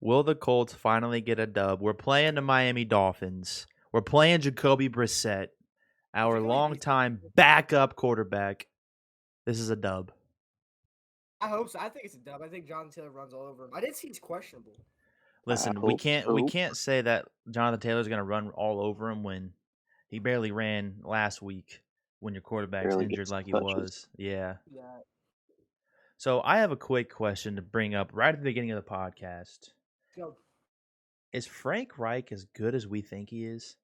Will the Colts finally get a dub? We're playing the Miami Dolphins. We're playing Jacoby Brissett, Is our it gonna be decent? longtime backup quarterback. This is a dub. I hope so. I think it's a dub. I think John Taylor runs all over him. I did see he's questionable. I Listen, we hope can't we so. can't say that Jonathan Taylor's going to run all over him when he barely ran last week when your quarterback's Barely injured gets like he touches. was. Yeah. Yeah. So I have a quick question to bring up right at the beginning of the podcast. So Is Frank Reich as good as we think he is?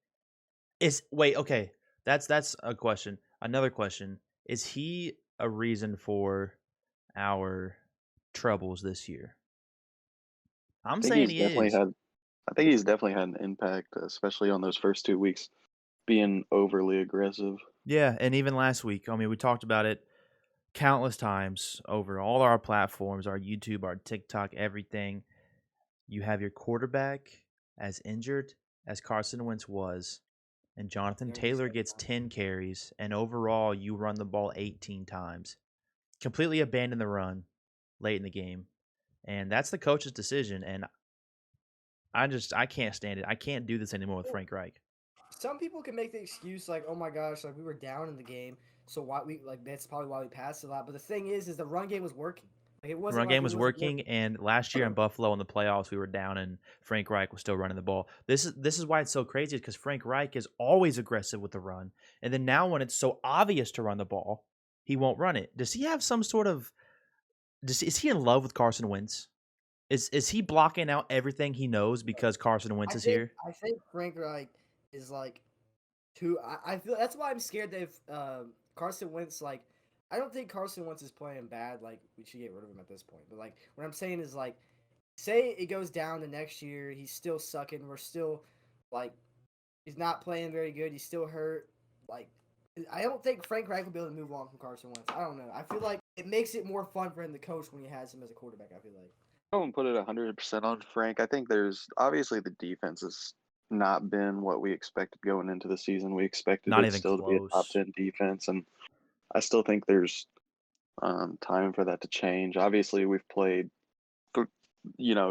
Is wait, okay. That's a question. Another question. Is he a reason for our troubles this year? I'm I think saying he's he definitely is. had. I think he's definitely had an impact, especially on those first 2 weeks, being overly aggressive. Yeah, and even last week, I mean, we talked about it countless times over all our platforms, our YouTube, our TikTok, everything. You have your quarterback as injured as Carson Wentz was, and Jonathan very Taylor gets disrespectful. 10 carries, and overall you run the ball 18 times. Completely abandon the run late in the game. And that's the coach's decision. And I can't stand it. I can't do this anymore with Frank Reich. Some people can make the excuse like, "Oh my gosh, like we were down in the game, so why we like that's probably why we passed a lot." But the thing is the run game was working. Like it The wasn't run like game it was wasn't working, working. and last year in Buffalo in the playoffs, we were down, and Frank Reich was still running the ball. This is why it's so crazy, because Frank Reich is always aggressive with the run, and then now when it's so obvious to run the ball, he won't run it. Does he have some sort of? Is he in love with Carson Wentz? Is he blocking out everything he knows because Carson Wentz I is think here? I think Frank Reich is like too. I feel that's why I'm scared that if Carson Wentz like. I don't think Carson Wentz is playing bad. Like we should get rid of him at this point. But like what I'm saying is like, say it goes down to next year, he's still sucking. We're still like he's not playing very good. He's still hurt. Like, I don't think Frank Reich will be able to move on from Carson Wentz. I don't know. I feel like it makes it more fun for him to coach when he has him as a quarterback. I feel like. I wouldn't put it 100% on Frank. I think there's obviously the defense has not been what we expected going into the season. We expected Not it even still to be a top close. 10 defense, and I still think there's time for that to change. Obviously, we've played.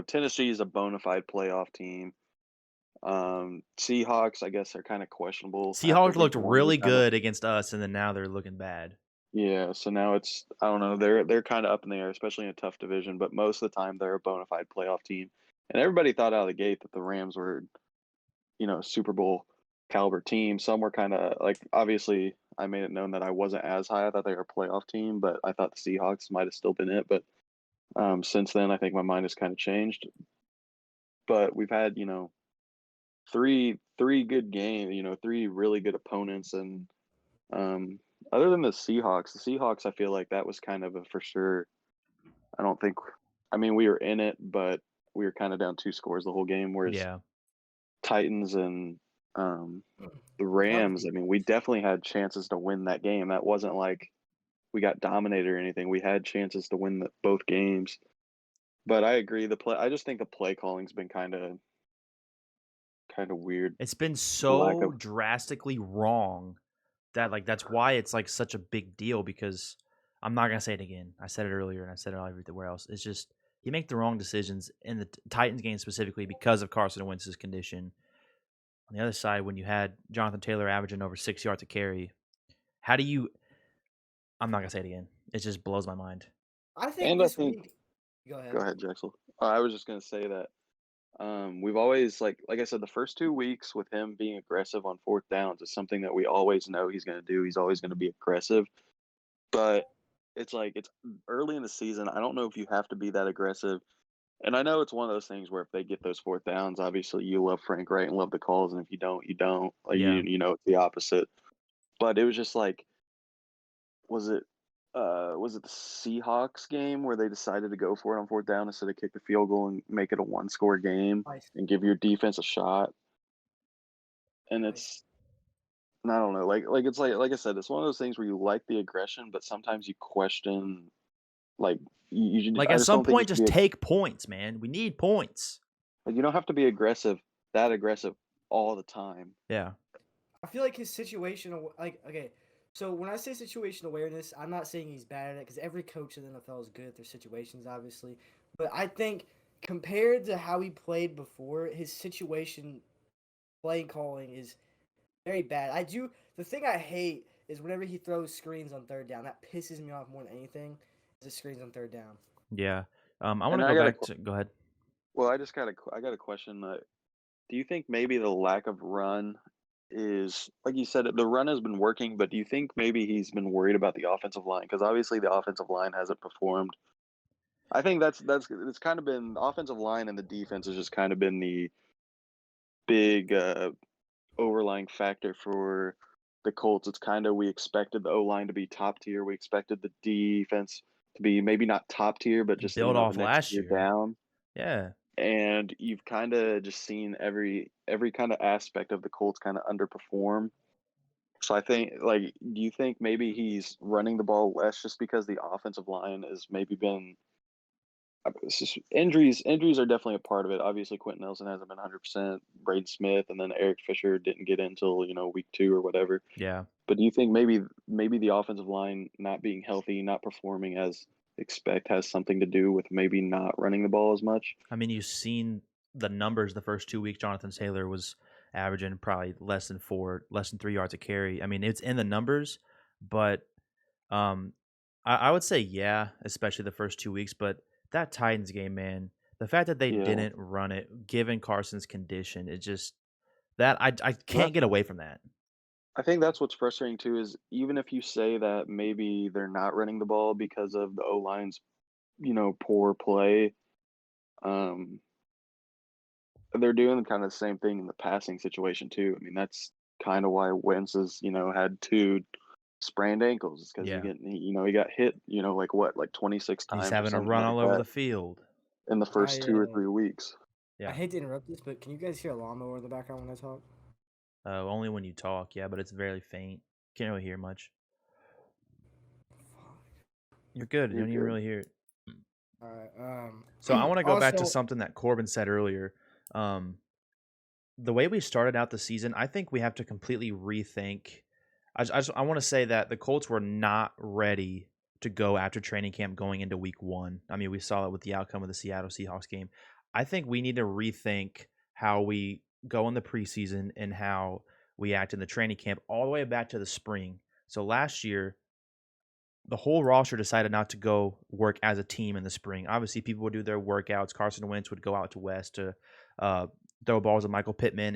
Tennessee is a bona fide playoff team. Seahawks, I guess, are kind of questionable after Seahawks week looked one. We really kind of good against us, and then now they're looking bad. Yeah, so now it's I don't know, they're kinda up in the air, especially in a tough division, but most of the time they're a bona fide playoff team. And everybody thought out of the gate that the Rams were, Super Bowl caliber team. Some were kinda like obviously I made it known that I wasn't as high. I thought they were a playoff team, but I thought the Seahawks might have still been it. But since then I think my mind has kind of changed. But we've had, three good games, three really good opponents and um other than the Seahawks, I feel like that was kind of a for sure. I don't think I mean, we were in it, but we were kinda down 2 scores the whole game, whereas Yeah. Titans and, the Tough Rams, I mean, we defense. definitely had chances to win that game. That wasn't like we got dominated or anything. We had chances to win both games. But I agree, I just think the play calling's been kinda weird. It's been The lack so of drastically wrong that that's why it's like such a big deal, because I'm not gonna say it again. I said it earlier and I said it everywhere else. It's just he make the wrong decisions in the Titans game specifically because of Carson Wentz's condition. On the other side, when you had Jonathan Taylor averaging over 6 yards a carry, how do you? I'm not gonna say it again. It just blows my mind. I think and I this think week. Go Go ahead. ahead, Jaxel. I was just gonna say that we've always like I said, the first 2 weeks with him being aggressive on fourth downs is something that we always know he's going to do. He's always going to be aggressive, but it's early in the season. I don't know if you have to be that aggressive. And I know it's one of those things where if they get those fourth downs, obviously you love Frank Wright and love the calls, and if you don't, you don't. Like Yeah. it's the opposite. But it was just like, was it was it the Seahawks game where they decided to go for it on fourth down instead of kick the field goal and make it a one score game Nice. and give your defense a shot? And Nice. it's I don't know, it's like I said, it's one of those things where you like the aggression, but sometimes you question, like, Like I at just some don't think you point, should just be take points, man. We need points. like, you don't have to be that aggressive all the time. Yeah. I feel like his situational like okay. So when I say situation awareness, I'm not saying he's bad at it because every coach in the NFL is good at their situations, obviously. But I think compared to how he played before, his situation play calling is very bad. The thing I hate is whenever he throws screens on third down. That pisses me off more than anything. Is the screens on third down. Yeah. I want And to I go got a back to. Go ahead. well, I got a question. Do you think maybe the lack of run is, like you said, the run has been working, but do you think maybe he's been worried about the offensive line? Because obviously the offensive line hasn't performed. I think that's it's kind of been the offensive line and the defense has just kind of been the big overlying factor for the Colts. It's kind of we expected the O line to be top tier. We expected the defense to be maybe not top tier, but just Build the off next last tier year. down. Yeah. And you've kind of just seen every kind of aspect of the Colts kind of underperform. So I think, like, do you think maybe he's running the ball less just because the offensive line has maybe been it's just injuries are definitely a part of it. Obviously, Quentin Nelson hasn't been 100%. Braden Smith and then Eric Fisher didn't get in until week 2 or whatever. Yeah. But do you think maybe the offensive line not being healthy, not performing as expect, has something to do with maybe not running the ball as much? I mean, you've seen the numbers the first 2 weeks. Jonathan Taylor was averaging probably less than 3 yards a carry. I mean, it's in the numbers, but um, I would say yeah, especially the first 2 weeks. But that Titans game, man, the fact that they Yeah. didn't run it, given Carson's condition, it just that I That can't get away from that. I think that's what's frustrating too is even if you say that maybe they're not running the ball because of the O line's, poor play, um, they're doing kind of the same thing in the passing situation too. I mean, that's kind of why Wentz has, had 2 sprained ankles because Yeah, he got hit, like 26 he's times or having to something run like all over that the field. in the first 2 or 3 weeks. I Yeah, hate to interrupt this, but can you guys hear a lawnmower in the background when I talk? only when you talk. Yeah, but it's very faint. Can't really hear much. You're good. You You're don't even good. really hear it. All right. So I want to go back to Also, something that Corbin said earlier. Um, the way we started out the season, I think we have to completely rethink. I want to say that the Colts were not ready to go after training camp going into week 1. I mean, we saw it with the outcome of the Seattle Seahawks game. I think we need to rethink how we go in the preseason and how we act in the training camp all the way back to the spring. So last year, the whole roster decided not to go work as a team in the spring. Obviously, people would do their workouts. Carson Wentz would go out to West to uh, throw balls at Michael Pittman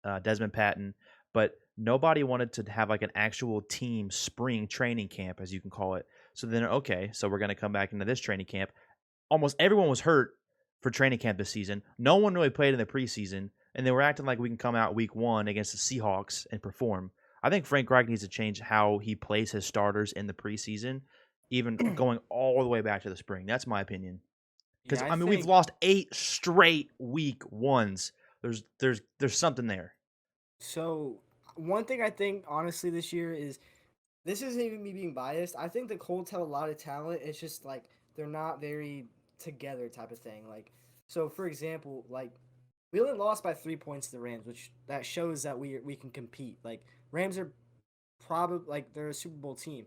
and Desmond Patton, but nobody wanted to have like an actual team spring training camp, as you can call it. So then, okay, so we're going to come back into this training camp. Almost everyone was hurt for training camp this season. No one really played in the preseason, and they were acting like we can come out week 1 against the Seahawks and perform. I think Frank Reich needs to change how he plays his starters in the preseason, even going all the way back to the spring. That's my opinion. Because yeah, I I mean, we've think lost 8 straight week 1s. There's something there. so. One thing I think honestly this year is this isn't even me being biased. I think the Colts have a lot of talent. It's just like they're not very together type of thing. Like, so for example, like we only lost by 3 points to the Rams, which that shows that we can compete. Like Rams are probably like they're a Super Bowl team.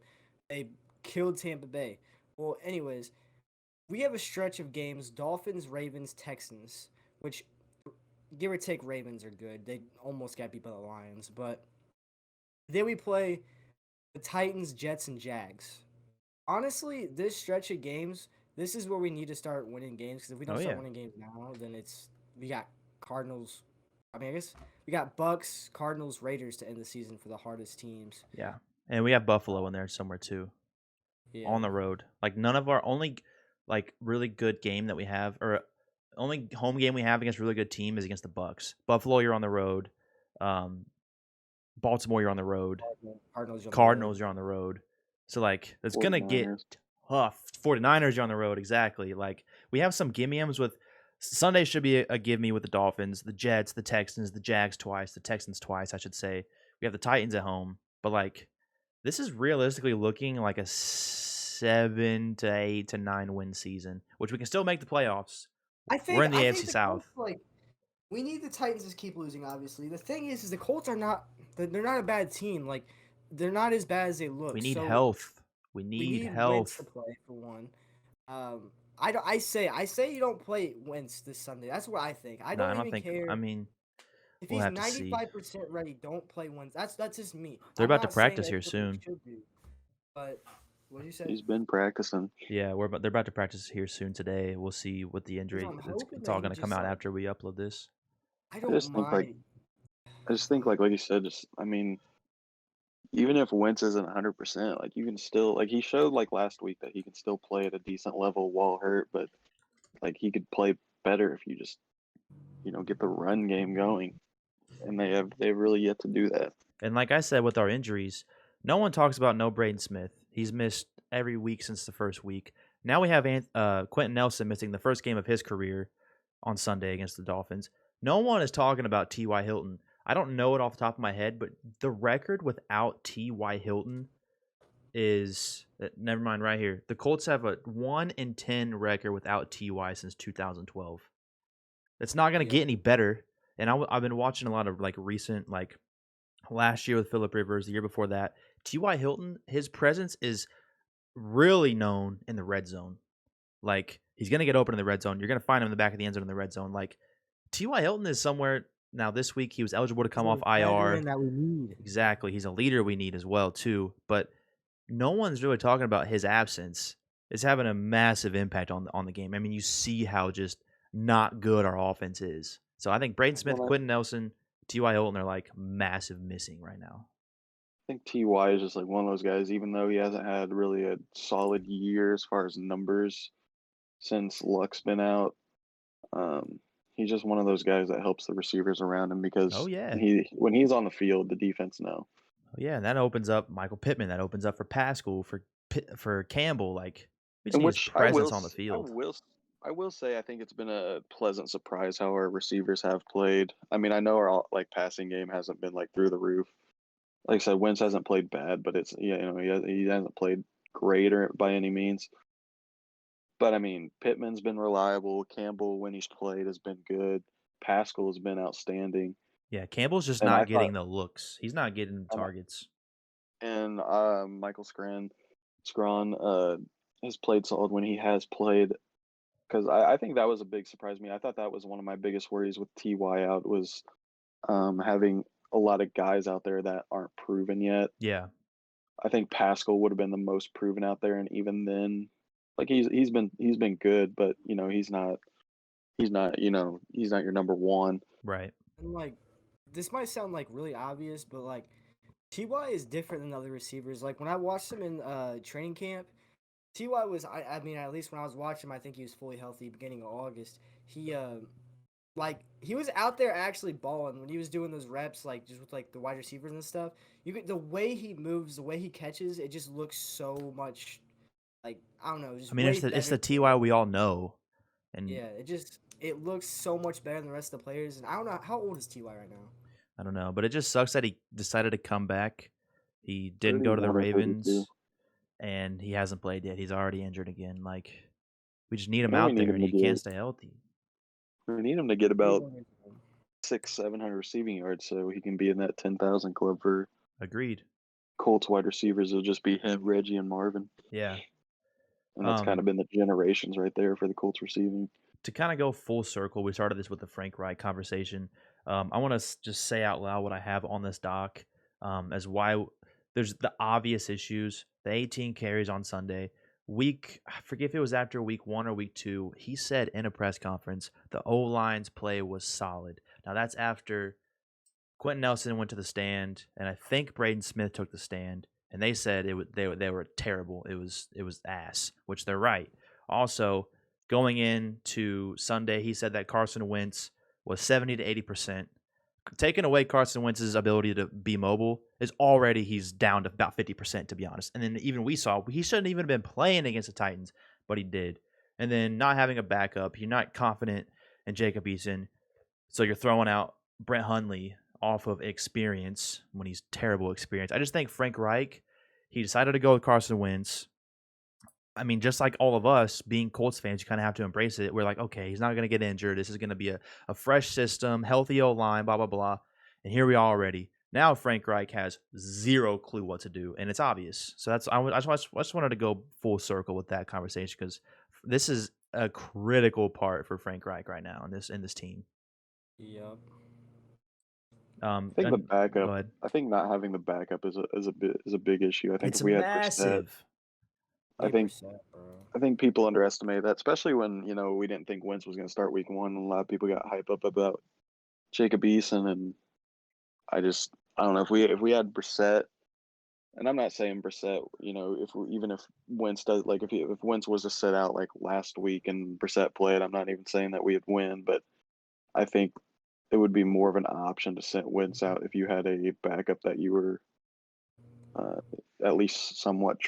They killed Tampa Bay. Well, anyways, we have a stretch of games: Dolphins, Ravens, Texans, which give or take Ravens are good. They almost got beat by the Lions, but then we play the Titans, Jets, and Jags. Honestly, this stretch of games, this is where we need to start winning games. Because if we don't Oh start yeah, winning games now, then we got Cardinals. I mean, I guess we got Bucks, Cardinals, Raiders to end the season for the hardest teams. yeah, and we have Buffalo in there somewhere too Yeah, on the road. Like none of our only like really good game that we have, or only home game we have against a really good team is against the Bucks. Buffalo, you're on the road. Um, Baltimore, you're on the road. Cardinals on the road. Cardinals, you're on the road. So like it's gonna get 49ers. tough. 49ers, you're on the road. Exactly. Like we have some gimme-ums with Sunday should be a give me with the Dolphins, the Jets, the Texans, the Jags twice, the Texans twice, I should say. We have the Titans at home. But like this is realistically looking like a 7 to 8 to 9 win season, which we can still make the playoffs. We're in the I AFC think the South. Colts like we need the Titans to keep losing. Obviously, the thing is the Colts are not they're not a bad team. Like they're not as bad as they We look. need So health. We we need need Wentz to health. play for one. Um, I say you don't play Wentz this Sunday. That's what I think. I No, I don't don't even think. care I mean, if we'll he's have to see. 95% ready. Don't play Wentz. That's just me. They're I'm about to not saying practice that's here what they soon. should do. But what did you say? He's been practicing. Yeah, they're about to practice here soon today. We'll see what the Because injury. I'm It's, hoping it's that all he going to come just out like after we upload this. I I don't just think like mind. I just think like you said, just I mean, even if Wentz isn't 100%, like you can still like he showed like last week that he can still play at a decent level while hurt, but like he could play better if you just get the run game going, and they've really yet to do that. And like I said, with our injuries, no one talks about no Braden Smith. He's missed every week since the first week. Now we have Quentin Nelson missing the first game of his career on Sunday against the Dolphins. No one is talking about T.Y. Hilton. I don't know it off the top of my head, but the record without T.Y. Hilton is never mind right here. The Colts have a 1-10 record without T.Y. since 2012. It's not going to Yeah. get any better. And I've been watching a lot of like recent like last year with Phillip Rivers, the year before that. T.Y. Hilton, his presence is really known in the red zone. Like, he's going to get open in the red zone. You're going to find him in the back of the end zone in the red zone. Like, T.Y. Hilton is somewhere. Now, this week, he was eligible to come off IR. That we need. Exactly. He's a leader we need as well, too. But no one's really talking about his absence. It's having a massive impact on the game. I mean, you see how just not good our offense is. So I think Braden Smith, Well, Quentin Nelson, T.Y. Hilton are like massive missing right now. I think Ty is just like one of those guys, even though he hasn't had really a solid year as far as numbers since Luck's been out. Um, he's just one of those guys that helps the receivers around him because Oh, yeah. when he's on the field, the defense know. Yeah, and that opens up Michael Pittman. That opens up for Pascal, for Campbell. Like, we just And need his which presence on the field. I will say I think it's been a pleasant surprise how our receivers have played. I mean, I know our like passing game hasn't been like through the roof. Like I said, Wentz hasn't played bad, but it's he hasn't played great or by any means. But I mean, Pittman's been reliable. Campbell, when he's played, has been good. Pascal has been outstanding. Yeah, Campbell's just And I not thought, getting the looks. He's not getting the targets. and Michael Scron has played solid when he has played. Because I think that was a big surprise to me. I thought that was one of my biggest worries with Ty out was having a lot of guys out there that aren't proven yet. Yeah. I think Pascal would have been the most proven out there, and even then, like he's been good, but he's not your number one. Right. And like this might sound like really obvious, but like Ty is different than other receivers. Like when I watched him in training camp, Ty was I mean at least when I was watching him, I think he was fully healthy beginning of August. He like he was out there actually balling when he was doing those reps, like just with like the wide receivers and stuff. The way he moves, the way he catches, it just looks so much like I don't know. Just I mean, way it's the better. Ty we all know, and Yeah, it looks so much better than the rest of the players. And I don't know how old is Ty right now. I don't know, but it just sucks that he decided to come back. He didn't go to the 31 or 32. Ravens, and he hasn't played yet. He's already injured again. Like, we just need him And we out need there, him and to he can't get stay healthy. we need him to get about Really 600-700 receiving yards so he can be in that 10,000 club for Agreed. Colts wide receivers. It'll just be him, Reggie, and Marvin, Yeah. and that's kind of been the generations right there for the Colts receiving. To kind of go full circle, we started this with the Frank Reich conversation. I want to just say out loud what I have on this doc as why there's the obvious issues. The 18 carries on Sunday. I forget if it was after week 1 or week 2, he said in a press conference the O-line's play was solid. Now that's after Quentin Nelson went to the stand, and I think Braden Smith took the stand, and they said they were terrible. It was ass, which they're right. Also, going into Sunday, he said that Carson Wentz was 70 to 80%. Taking away Carson Wentz's ability to be mobile is already he's down to about 50%, to be honest. And then even we saw he shouldn't even have been playing against the Titans, but he did. And then not having a backup, you're not confident in Jacob Eason, so you're throwing out Brett Hundley off of experience when he's terrible experience. I just think Frank Reich, he decided to go with Carson Wentz. I mean, just like all of us being Colts fans, you kind of have to embrace it. We're like, okay, he's not going to get injured. This is going to be a fresh system, healthy O-line, blah, blah, blah. And here we are already. Now Frank Reich has zero clue what to do, and it's obvious. So I just wanted to go full circle with that conversation because this is a critical part for Frank Reich right now in this team. Yep. I think the Go backup. ahead. I think not having the backup is a big issue. I think It's if we had Brissett, massive. I think 100%, bro. I think people underestimate that, especially when we didn't think Wentz was going to start Week 1. And a lot of people got hype up about Jacob Eason, and I don't know if we had Brissett, and I'm not saying Brissett, even if Wentz does if Wentz was to sit out like last week and Brissett played, I'm not even saying that we'd win, but I think it would be more of an option to send Wentz out if you had a backup that you were at least somewhat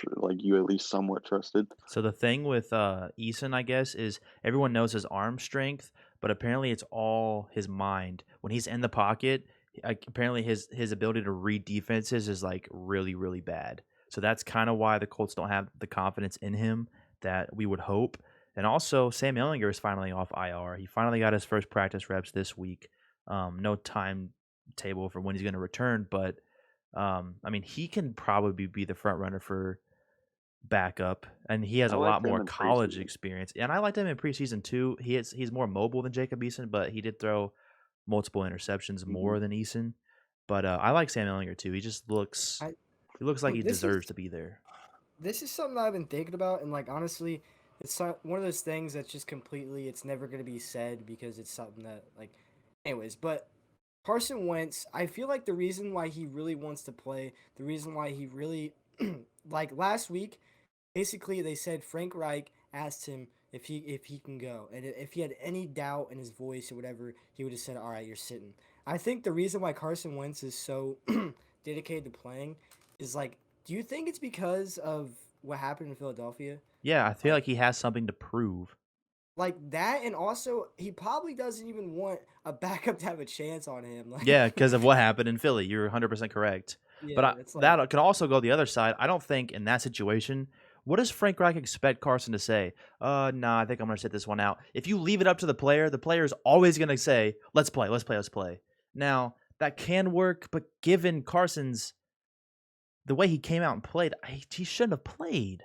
trusted. So the thing with Eason, I guess, is everyone knows his arm strength, but apparently it's all his mind. When he's in the pocket, apparently his ability to read defenses is like really, really bad. So that's kind of why the Colts don't have the confidence in him that we would hope. And also, Sam Ehlinger is finally off IR. He finally got his first practice reps this week. No timetable for when he's going to return, but I mean, he can probably be the front runner for backup, and he has I a lot liked him more in college preseason. experience. And I liked him in preseason too. He's more mobile than Jacob Eason, but he did throw multiple interceptions Mhm. more than Eason. But I like Sam Ehlinger too. I, He looks like he this deserves is to be there. this is something I've been thinking about, and like honestly, it's one of those things that's just completely it's never gonna be said because it's something that like, anyways. But Carson Wentz, I feel like the reason why he really wants to play, the reason why he really like last week, basically they said Frank Reich asked him if he can go, and if he had any doubt in his voice or whatever, he would have said, "All right, you're sitting." I think the reason why Carson Wentz is so dedicated to playing is like, do you think it's because of what happened in Philadelphia? Yeah, I feel Like, like he has something to prove. like that, and also he probably doesn't even want a backup to have a chance on him. Yeah, Like, because of what happened in Philly. You're 100% correct. But yeah, it's like that can also go the other side. I don't think in that situation, what does Frank Reich expect Carson to say? Nah, I think I'm going to sit this one out. If you leave it up to the player is always going to say, let's play, let's play, let's play. Now, that can work, but given Carson's, the way he came out and played, he shouldn't have played.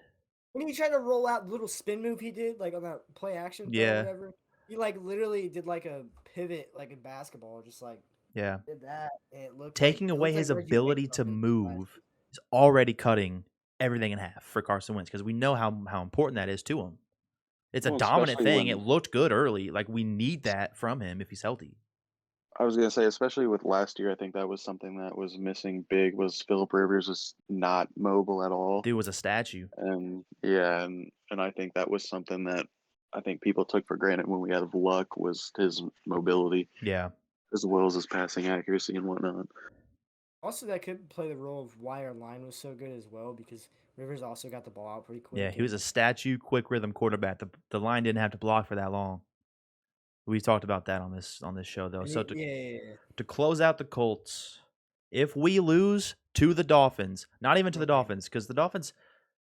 when he tried to roll out the little spin move he did, like on that play action throw, or Yeah, whatever. He like literally did like a pivot, like in basketball, just like yeah. did that, and Taking it away looked like his Reggie Wayne ability to from last move year. is already cutting everything in half for Carson Wentz because we know how important that is to him. It's a Well, dominant especially thing. It when looked good early. Like we need that from him if he's healthy. I was gonna say, especially with last year, I think that was something that was missing big. Was Philip Rivers was not mobile at all, Dude was a statue. and yeah, and I think that was something that I think people took for granted when we had Luck was his mobility Yeah. as well as his passing accuracy and whatnot. Also, that could play the role of why our line was so good as well, because Rivers also got the ball out pretty Yeah, quick. he was And a statue, quick rhythm quarterback. The line didn't have to block for that long. We talked about that on this show though. So yeah. to close out the Colts, if we lose to the Dolphins, not even to the Okay. Dolphins, because the Dolphins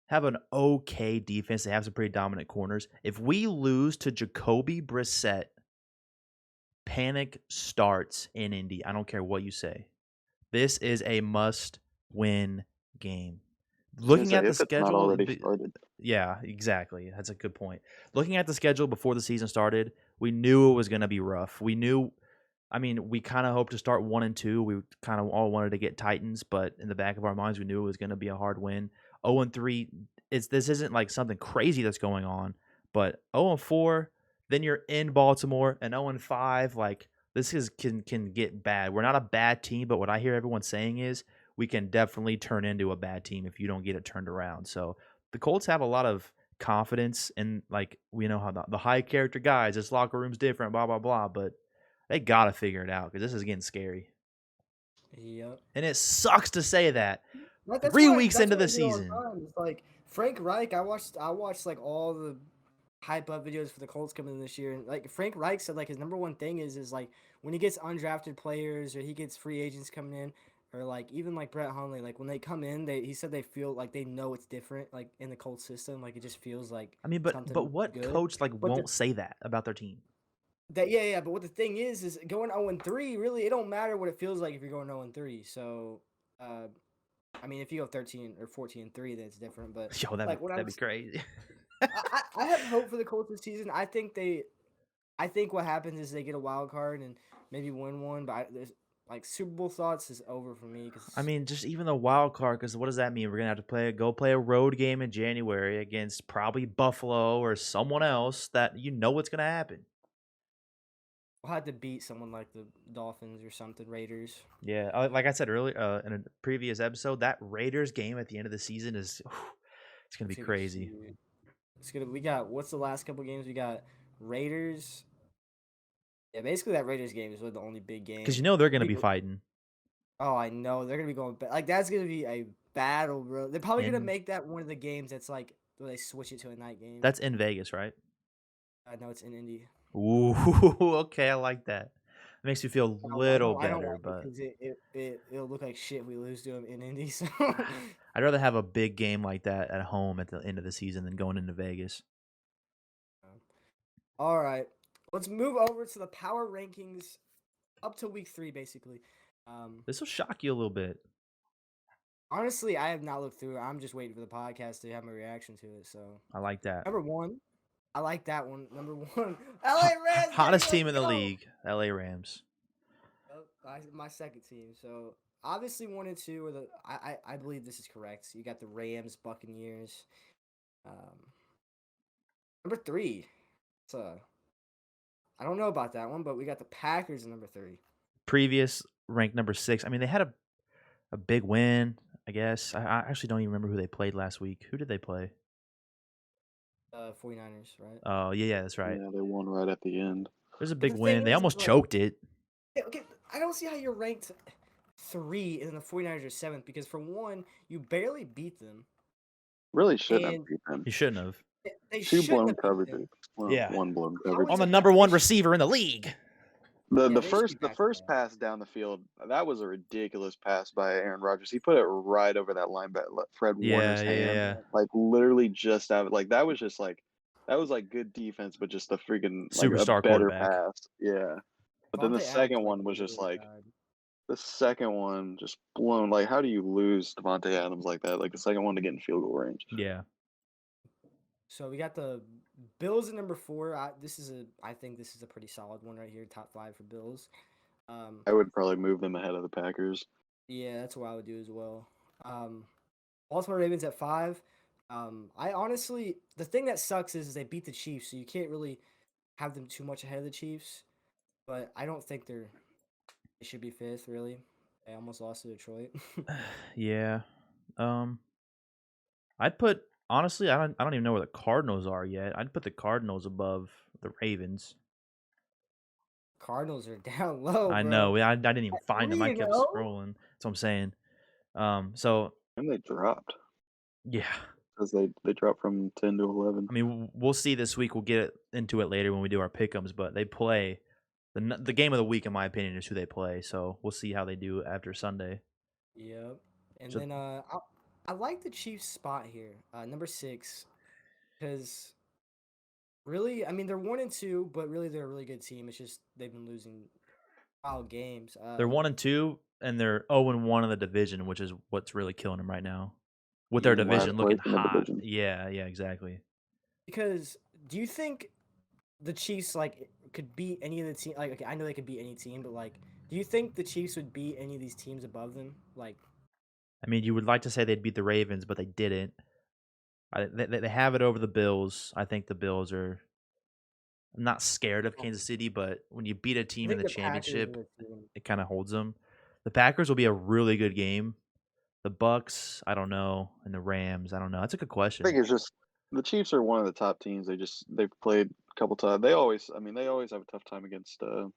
have an okay defense. They have some pretty dominant corners. If we lose to Jacoby Brissett, panic starts in Indy. I don't care what you say. This is a must-win game. I was gonna Looking say at the if it's not schedule, already started. yeah, exactly. That's a good point. Looking at the schedule before the season started, we knew it was going to be rough. We knew, I mean, we kind of hoped to start 1-2. We kind of all wanted to get Titans, but in the back of our minds, we knew it was going to be a hard win. 0-3, this isn't like something crazy that's going on, but 0-4, then you're in Baltimore, and 0-5, like this can get bad. We're not a bad team, but what I hear everyone saying is we can definitely turn into a bad team if you don't get it turned around. So the Colts have a lot of confidence and like we know how the high character guys, this locker room's different, blah blah blah, but they gotta figure it out because this is getting scary. Yep. And it sucks to say that That's 3 weeks that's into what I the do all the season. time. It's like Frank Reich. I watched like all the hype up videos for the Colts coming in this year, and like Frank Reich said, like his number one thing is like when he gets undrafted players or he gets free agents coming in, or like even like Brett Hundley, like when they come in, he said they feel like they know it's different, like in the Colts system, like it just feels like I mean, but something what good. coach like But won't say that about their team? yeah, but what the thing is going 0-3, really, it don't matter what it feels like if you're going 0-3. So, I mean, if you go 13 or 14-3, then it's different. But Yo, like what I'm that'd be crazy. I have hope for the Colts this season. I think what happens is they get a wild card and maybe win one, but there's like Super Bowl thoughts is over for me I because mean, just even the wild card, because what does that mean? We're gonna have to play a road game in January against probably Buffalo or someone else that you know what's gonna happen. we'll have to beat someone like the Dolphins or something, Raiders. Yeah, like I said earlier in a previous episode, that Raiders game at the end of the season is it's gonna be It's gonna be crazy. huge. It's gonna. We got what's the last couple games? We got Raiders. Yeah, basically that Raiders game is really the only big Because game. you know they're gonna be People, fighting. oh, I know they're gonna be going like that's gonna be a battle, bro. They're probably gonna And make that one of the games that's like where they switch it to a night game. that's in Vegas, right? I know it's in Indy. Ooh, okay, I like that. It makes me feel a little I don't better, like it but because it'll look like shit if we lose to them in Indy. So, I'd rather have a big game like that at home at the end of the season than going into Vegas. all right, let's move over to the power rankings up to week 3, basically. This will shock you a little bit. Honestly, I have not looked through it. I'm just waiting for the podcast to have my reaction to it. So, I like that. number 1, I like that one. Number 1, LA Rams. Hottest baby, team in let's the go! league, LA Rams. My second team. So obviously 1 and 2 are the. I believe this is correct. You got the Rams, Buccaneers. Number 3. So I don't know about that one, but we got the Packers in number 3. Previous ranked number 6. I mean, they had a big win, I guess. I actually don't even remember who they played last week. Who did they play? 49ers, right? Oh, yeah, that's right. Yeah, they won right at the end. It was a But big the win. thing They is, almost like, choked it. okay, I don't see how you're ranked 3 and the 49ers are 7th because for one, you barely beat them. Really shouldn't have And beat them. You shouldn't have. they 2 shouldn't blown have beat coverages. them. Well, Yeah. 1 blown How coverage. is On the it number that one they receiver in the league. The Yeah, the they should first be the back first there. pass down the field, that was a ridiculous pass by Aaron Rodgers. He put it right over that linebacker Fred Warner's hand, Yeah. like literally just out. Like that was just like that was like good defense, but just a freaking like a Superstar better quarterback. pass. Yeah. But then the Devontae Adams second played one was just really like bad. the second one just blown. Like how do you lose Devontae Adams like that? Like the second one to get in field goal range. Yeah. So we got the Bills at number 4. I think this is a pretty solid one right here, top 5 for Bills. I would probably move them ahead of the Packers. Yeah, that's what I would do as well. Baltimore Ravens at 5. I honestly, the thing that sucks is they beat the Chiefs, so you can't really have them too much ahead of the Chiefs. But I don't think they should be 5th, really. They almost lost to Detroit. Yeah. I'd put honestly, I don't even know where the Cardinals are yet. I'd put the Cardinals above the Ravens. Cardinals are down low, I bro. know. I didn't even find them. I kept 3-0? scrolling. That's what I'm saying. So And they dropped yeah. because they dropped from 10 to 11. I mean, we'll see this week. We'll get into it later when we do our pick'ems. But they play the game of the week, in my opinion, is who they play. So we'll see how they do after Sunday. Yep. And So- then I like the Chiefs spot here, number 6, because really, I mean they're 1 and 2, but really they're a really good team. It's just they've been losing wild games. They're 1-2, and they're 0-1 in the division, which is what's really killing them right now. With their Last division looking place in the hot. division. Yeah, exactly. Because do you think the Chiefs like could beat any of the team? Like, okay, I know they could beat any team, but like, do you think the Chiefs would beat any of these teams above them? Like, I mean, you would like to say they'd beat the Ravens, but they didn't. They have it over the Bills. I think the Bills are. I'm not scared of Kansas City, but when you beat a I team in think the the Packers are championship, the team. it kind of holds them. The Packers will be a really good game. The Bucks, I don't know, and the Rams, I don't know. That's a good question. I think it's just the Chiefs are one of the top teams. They've played a couple times. They always have a tough time against the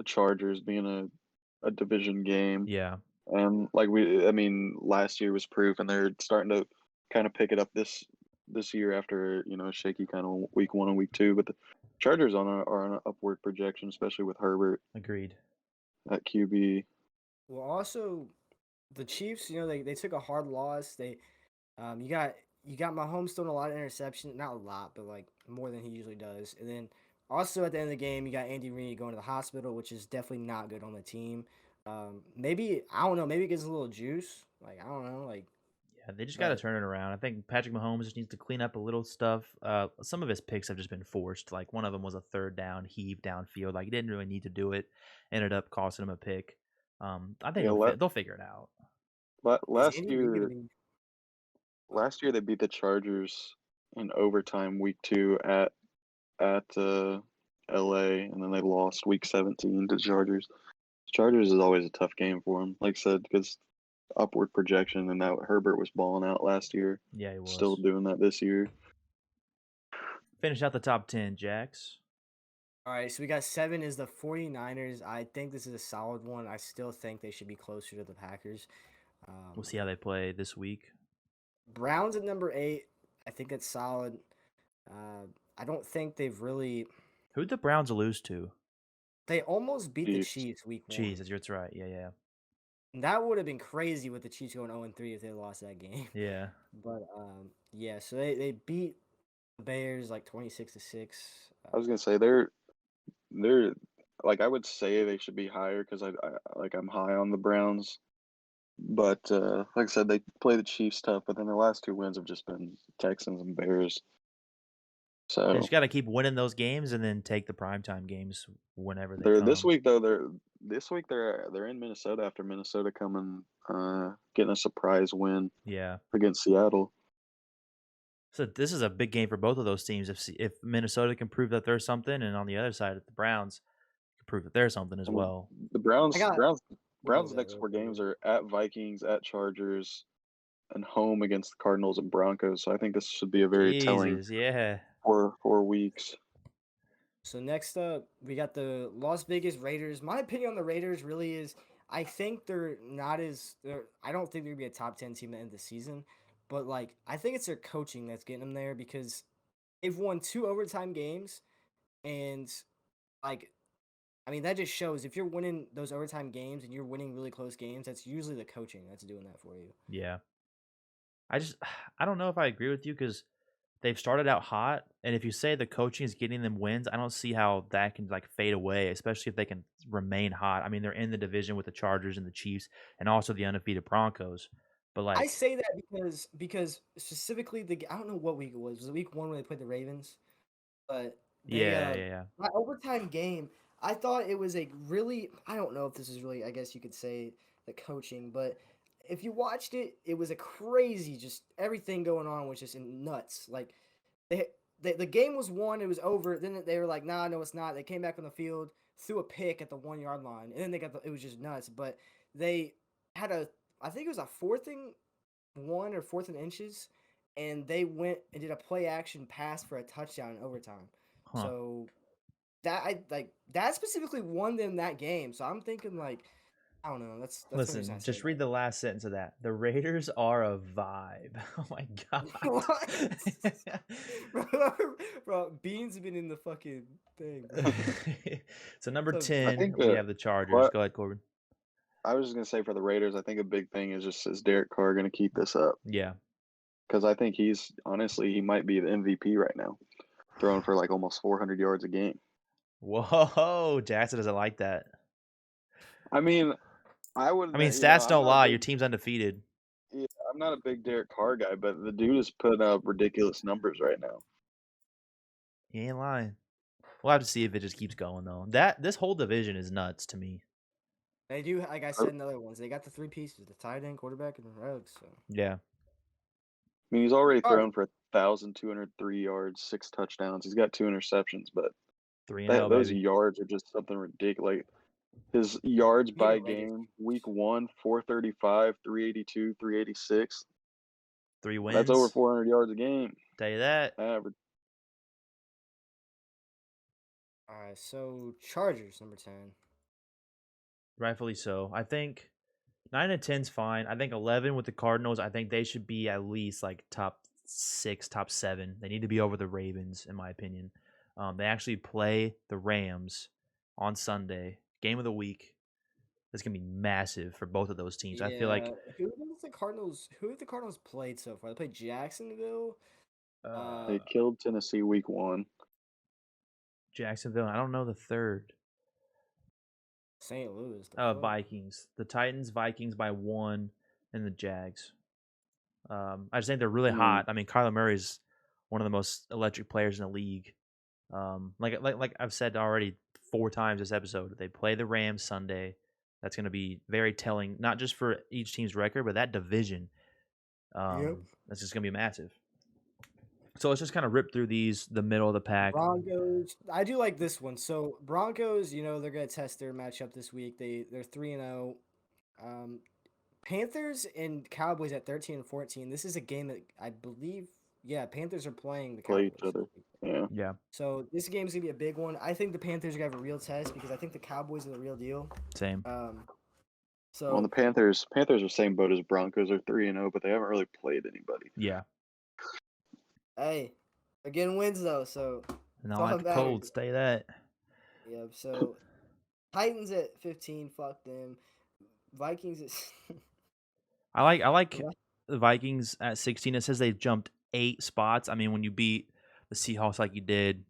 Chargers being a division game. Yeah, And last year was proof, and they're starting to kind of pick it up this year after a shaky kind of week 1 and week 2. But the Chargers are on an upward projection, especially with Herbert agreed. at QB. Well, also the Chiefs, they took a hard loss. You got Mahomes throwing a lot of interceptions, not a lot, but like more than he usually does. And then also at the end of the game, you got Andy Reid going to the hospital, which is definitely not good on the team. Maybe I don't know. Maybe it gets a little juice. Like I don't know. Like Yeah, they just got to But turn it around. I think Patrick Mahomes just needs to clean up a little stuff. Some of his picks have just been forced. Like one of them was a third down heave downfield. Like he didn't really need to do it. Ended up costing him a pick. I think Yeah, they'll figure it out. is last Andy Reid gonna year, be? Oh, last year they beat the Chargers in overtime week 2 at LA, and then they lost week 17 to the Chargers. Chargers is always a tough game for them, like I said, because upward projection, and now Herbert was balling out last year, Yeah, he still was. doing that this year. Finish out the top 10, Jax. all right. So we got 7 is the 49ers. I think this is a solid one. I still think they should be closer to the Packers. We'll see how they play this week. Browns at number 8. I think it's solid. I don't think they've really. Who'd the Browns lose to? They almost beat the Chiefs. Chiefs week 1. Jeez, that's right. Yeah. That would have been crazy with the Chiefs going 0-3 if they lost that game. Yeah. But yeah, so they beat the Bears like 26-6. I was gonna say they're like, I would say they should be higher because I'm high on the Browns, but like I said, they play the Chiefs tough, but then their last 2 wins have just been Texans and Bears. They So just got to keep winning those games and then take the primetime games whenever they they're come. this week though they're in Minnesota after Minnesota coming getting a surprise win Yeah. against Seattle. So this is a big game for both of those teams. If Minnesota can prove that there's something, and on the other side, if the Browns can prove that there's something as And well. the Browns I got Browns next 4 games are at Vikings, at Chargers, and home against the Cardinals and Broncos. So I think this should be a very telling Jesus, yeah. 4 weeks. So next up, we got the Las Vegas Raiders. My opinion on the Raiders really is I think they're not as I don't think they're gonna be a top 10 team at the end of the season, but like I think it's their coaching that's getting them there because they've won 2 overtime games, and like I mean that just shows if you're winning those overtime games and you're winning really close games, that's usually the coaching that's doing that for you. Yeah. I don't know if I agree with you because they've started out hot, and if you say the coaching is getting them wins, I don't see how that can like fade away, especially if they can remain hot. I mean, they're in the division with the Chargers and the Chiefs, and also the undefeated Broncos. But I like, say that because specifically I don't know what week it was. Was it week 1 when they played the Ravens? But they yeah. that overtime game, I thought it was a really I don't know if this is really I guess you could say the coaching, but if you watched it, it was a crazy just everything going on was just nuts. Like they, the game was won, it was over. Then they were like, "Nah, no, it's not." They came back on the field, threw a pick at the 1 yard line, and then it was just nuts. But they had I think it was a 4th and 1 or 4th and inches, and they went and did a play action pass for a touchdown in overtime. Huh. So that specifically won them that game. So I'm thinking like I don't know. That's what you're Listen, saying. just read the last sentence of that. The Raiders are a vibe. Oh my god. What? Bro, Beans have been in the fucking thing. Bro. So number So- 10, think we that- have the Chargers. what- Go ahead, Corbin. I was just gonna say for the Raiders, I think a big thing is Derek Carr gonna keep this up Yeah. because I think he might be the MVP right now, throwing for like almost 400 yards a game. Whoa, Jackson doesn't like that. I mean, Stats don't lie. Your team's undefeated. Yeah, I'm not a big Derek Carr guy, but the dude is putting up ridiculous numbers right now. He ain't lying. We'll have to see if it just keeps going though. This whole division is nuts to me. They do, like I said in the other ones, they got the 3 pieces: the tight end, quarterback, and the rogues. So Yeah. I mean, he's already Oh. thrown for 1,203 yards, 6 touchdowns. He's got 2 interceptions, but 3-0, those baby. yards are just something ridiculous. Like, his yards Need by a Raiders. game, week 1, 435, 382, 386. 3 wins. That's over 400 yards a game Tell you that. average. all right, so Chargers number 10. Rightfully so. I think 9 and 10's fine. I think 11 with the Cardinals. I think they should be at least like top 6, top 7. They need to be over the Ravens, in my opinion. They actually play the Rams on Sunday, game of the week. It's gonna be massive for both of those teams. I feel like who have the Cardinals played so far? They played Jacksonville. They killed Tennessee week 1. Jacksonville. I don't know the third. St. Louis. The fuck? Vikings. The Titans, Vikings by 1, and the Jags. I just think they're really Mm. hot. I mean, Kyler Murray's one of the most electric players in the league. Like I've said already 4 times this episode, they play the Rams Sunday. That's going to be very telling, not just for each team's record, but that division. That's just going to be massive. So let's just kind of rip through these, the middle of the pack. Broncos. I do like this one. So Broncos, they're gonna test their matchup this week. They're 3-0. Panthers and Cowboys at 13 and 14. This is a game that I believe, Panthers are playing the Play Cowboys. each other. Yeah. Yeah, So this game's gonna be a big one. I think the Panthers are gonna have a real test because I think the Cowboys are the real deal. same. So Well, the Panthers are same boat as Broncos. Are 3-0, but they haven't really played anybody. Yeah. hey, they're getting wins though. So And I It's all like the that Colts. matters. Stay that. yeah. So Titans at 15. Fuck them. Vikings at I like What? the Vikings at 16. It says they jumped 8 spots. I mean, when you beat the Seahawks like you did,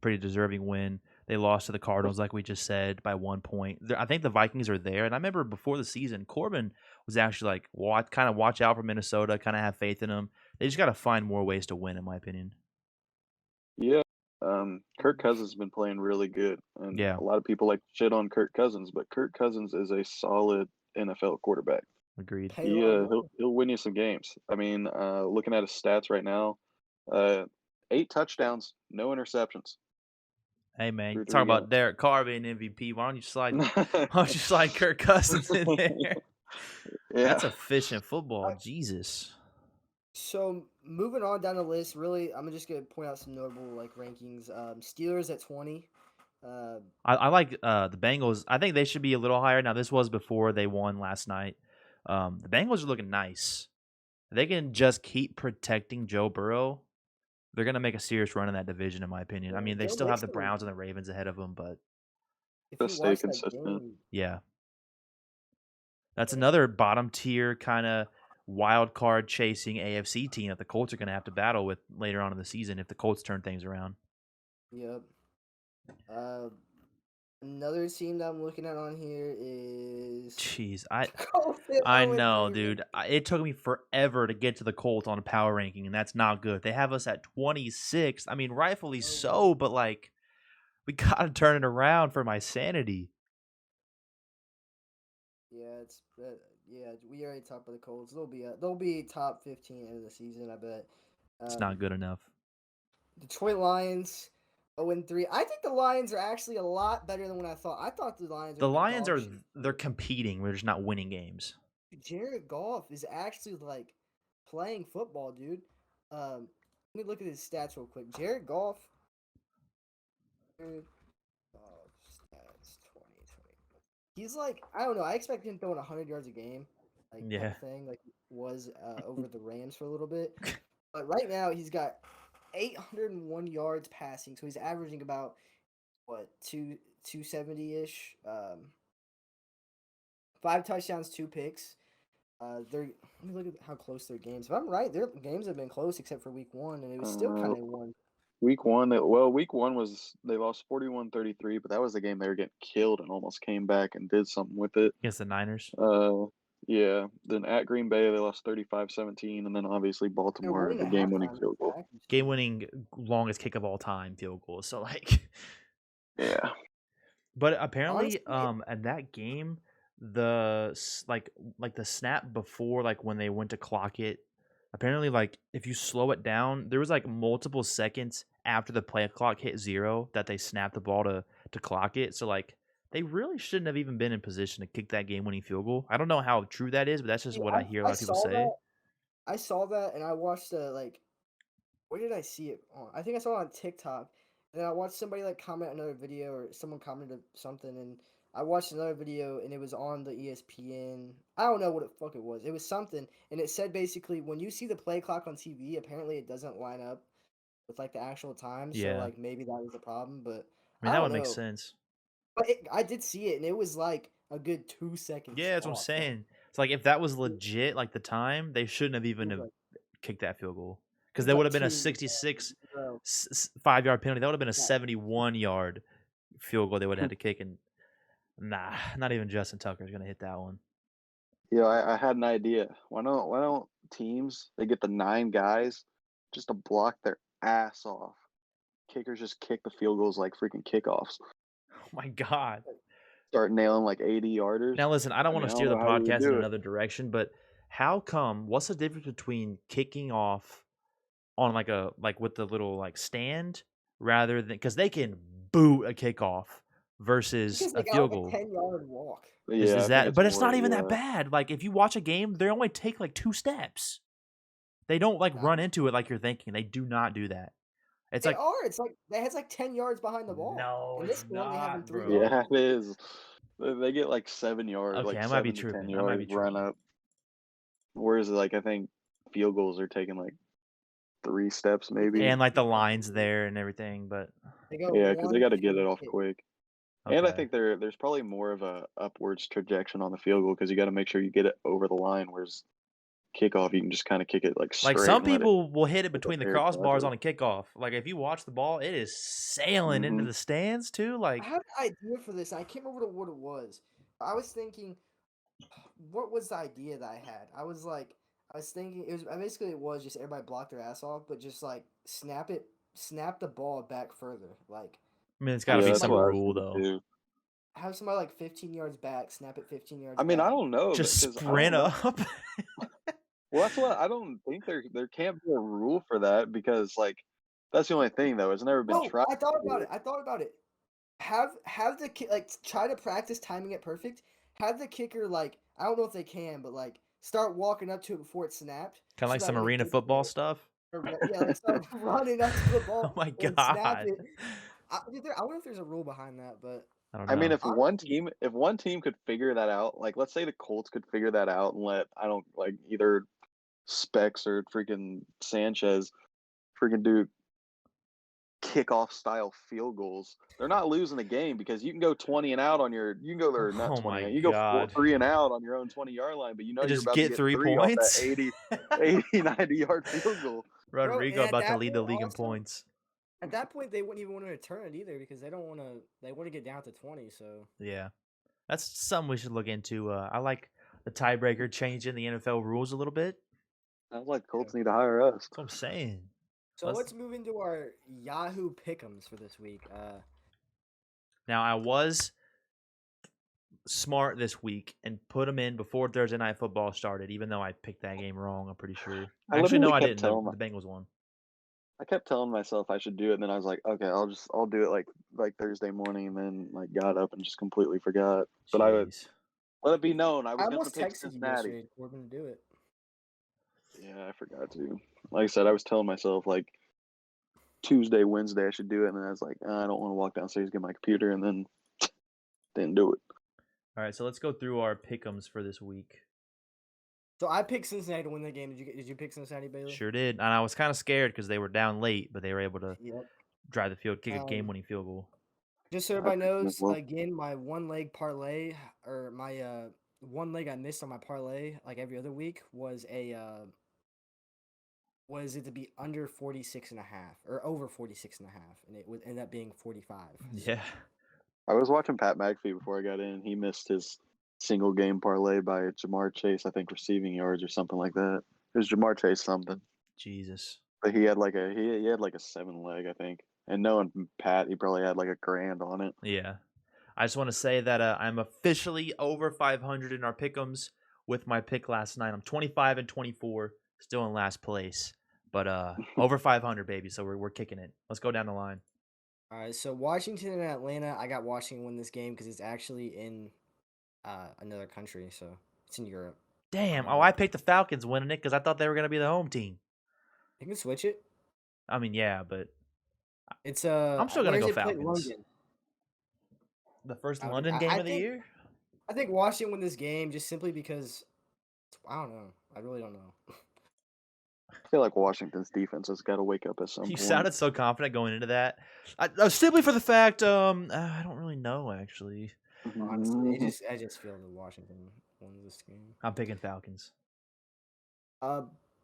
pretty deserving win. They lost to the Cardinals, like we just said, by 1 point. I think the Vikings are there. And I remember before the season, Corbin was actually like, watch out for Minnesota, kind of have faith in them. They just got to find more ways to win, in my opinion. Yeah. Kirk Cousins has been playing really good, and Yeah. a lot of people like to shit on Kirk Cousins, but Kirk Cousins is a solid NFL quarterback. Agreed. Pay a lot of money. He'll win you some games. I mean, looking at his stats right now, 8 touchdowns, no interceptions. Hey man, Through talk 3 about Derek Carr being MVP. Why don't you slide Kirk Cousins in there? Yeah. That's efficient football. Jesus. So moving on down the list, really, I'm just gonna point out some notable rankings. Steelers at 20. I like the Bengals. I think they should be a little higher. Now, this was before they won last night. The Bengals are looking nice. If they can just keep protecting Joe Burrow, they're going to make a serious run in that division, in my opinion. I mean, they Joe still have the Mixon- Browns and the Ravens ahead of them, but If Just you stay watch that consistent. game, yeah. That's another bottom tier kind of wild card chasing AFC team that the Colts are going to have to battle with later on in the season if the Colts turn things around. yep. Another team that I'm looking at on here is Jeez, Colts at I 0-3, know, man. dude. It took me forever to get to the Colts on a power ranking, and that's not good. They have us at 26. I mean, rightfully so, but like, we gotta turn it around for my sanity. Yeah, we already talked about the Colts. They'll be top 15 end of the season, I bet. It's not good enough. Detroit Lions 0-3. I think the Lions are actually a lot better than what I thought. I thought the Lions. The were gonna be Lions dog are shit. they're competing. We're just not winning games. Jared Goff is actually playing football, dude. Let me look at his stats real quick. Jared Goff. Stats 2020. He's I don't know. I expect him throwing 100 yards a game, Yeah. type of thing, like he was over the Rams for a little bit. But right now he's got 801 yards passing, so he's averaging about 270 ish. 5 touchdowns, 2 picks. Let me look at how close their games. If I'm right, their games have been close except for week 1, and it was still kind of one. Week 1, week 1 was they lost 41-33, but that was the game they were getting killed and almost came back and did something with it. Against the Niners. Yeah. Then at Green Bay they lost 35-17, and then obviously Baltimore the game-winning field goal. Game-winning longest kick of all time field goal. So like, Yeah. but apparently, Honestly, at that game, the the snap before when they went to clock it, apparently if you slow it down, there was multiple seconds after the play clock hit 0 that they snapped the ball to clock it. So they really shouldn't have even been in position to kick that game-winning field goal. I don't know how true that is, but that's just what I hear a lot of people say. I saw that, and I watched where did I see it on? I think I saw it on TikTok, and then I watched somebody comment another video, or someone commented something, and I watched another video, and it was on the ESPN. I don't know what the fuck it was. It was something, and it said basically when you see the play clock on TV, apparently it doesn't line up with the actual time. Yeah. So maybe that was the problem, but I mean, that don't would make know. sense. But I did see it, and it was a good 2 seconds. Yeah, that's what I'm off. saying. It's if that was legit, the time, they shouldn't have even have kicked that field goal. Because there would have been a 66 5-yard penalty. That would have been a 71-yard field goal they would have had to kick. And nah, not even Justin Tucker's going to hit that one. I had an idea. Why don't teams they get the 9 guys just to block their ass off? Kickers just kick the field goals like freaking kickoffs. Oh my god. Start nailing like 80 yarders. Now listen, I don't I want mean, to I steer don't the know how you would podcast in do it. another direction, but how come? What's the difference between kicking off on like with the little like stand rather than because they can boot a kickoff versus Because a they got field like a goal? 10-yard walk. Is, Yeah, is I think that? it's But it's more. not even that Yeah, bad. Like if you watch a game, they only take like 2 steps. They don't like Nah. run into it like you're thinking. They do not do that. It's They like are. It's like it's like 10 yards behind the ball. no, In it's this one, they have them not, 3 bro. yeah, yards. it is. They get like 7 yards, Okay, like I might be 7 to 10 tripping. I might be yards run tripping. up. Whereas like I think field goals are taking like 3 steps maybe. And like the lines there and everything, but They go Yeah, because they 1, got to get 2, it off kick. quick. And I okay. think there's probably more of a upwards trajectory on the field goal because you got to make sure you get it over the line. Whereas kickoff, you can just kind of kick it like Like straight some and let it people will hit it take a between the fair crossbars catcher. on a kickoff. Like if you watch the ball, it is sailing into Hmm. the stands too. I Like had an idea for this. And I can't remember what it was. I was thinking, what was the idea that I had? I was thinking it was just everybody block their ass off, but just like snap the ball back further. Like I mean, it's got to have Yeah, be that's some somebody what I like was rule thinking though. too. have somebody like 15 yards back, snap it 15 yards I mean, I back. don't know Just because I sprint don't know. up. Well, that's what I don't think there can't be a rule for that because like that's the only thing though. It's never been No, tried. I thought about it. Have the like try to practice timing it perfect. Have the kicker like I don't know if they can, but like start walking up to it before it's snapped, Kind of so like that some when it arena gets football there, stuff. yeah, like start running up to the Oh ball my and snap god. it. I wonder if there's a rule behind that, but I don't I mean, know. if one team could figure that out, like let's say the Colts could figure that out and let I don't like either Specs or freaking Sanchez freaking do kickoff style field goals. They're not losing the game because you can go 20 and out on your you can go there not Oh 20 my out. You go god. 3 and out on your own 20-yard line, but you know And you're just about to get get 3 3 off that points. 90-yard field goal. bro, and Rodrigo at about to that lead point the league in also, points. at that point they wouldn't even want to return it either because they want to get down to 20. So Yeah. That's something we should look into. I like the tiebreaker changing the NFL rules a little bit. Sounds like yeah. Colts need to hire us. That's what I'm saying. So let's move into our Yahoo pick'ems for this week. Now I was smart this week and put them in before Thursday Night Football started, even though I picked that game wrong. I'm pretty sure. I Actually, no, literally I kept didn't. telling The Bengals won. I kept telling myself I should do it, and then I was like, okay, I'll do it like Thursday morning, and then like got up and just completely forgot. But I would Jeez. let it be known I I was going to almost pick texted you Cincinnati. yesterday, Corbin, to do it. Yeah, I forgot to. Like I said, I was telling myself like Tuesday, Wednesday I should do it, and then I was like, I don't want to walk downstairs get my computer, and then didn't do it. All right, so let's go through our pick'ems for this week. So I picked Cincinnati to win the game. Did you pick Cincinnati, Bailey? Sure did, and I was kind of scared because they were down late, but they were able to Yep. drive the field, kick a game-winning field goal. Just so I everybody picked them as knows, well. again, my one leg parlay or my one leg I missed on my parlay like every other week was was it to be under 46.5 or over 46.5, and it would end up being 45. Yeah. I was watching Pat McAfee before I got in. He missed his single game parlay by Jamar Chase, I think receiving yards or something like that. It was Jamar Chase something. Jesus. But he had like a 7 leg, I think. And knowing Pat, he probably had like $1,000 on it. Yeah. I just want to say that I'm officially over 500 in our pick'ems with my pick last night. I'm 25 and 24, still in last place, but over 500, baby. So we're kicking it. Let's go down the line. All right, so Washington and Atlanta. I got Washington win this game because it's actually in another country, so it's in Europe. Damn. Oh, I picked the Falcons winning it because I thought they were gonna be the home team. You can switch it. I mean, yeah, but It's I'm still gonna where go is it played? Falcons. London. The first I would- London I- game I of the think- year. I think Washington win this game just simply because I don't know. I really don't know. I feel like Washington's defense has got to wake up at some You point. sounded so confident going into that. Simply for the fact, I don't really know actually. Honestly, I just feel that Washington wins this game. I'm picking Falcons.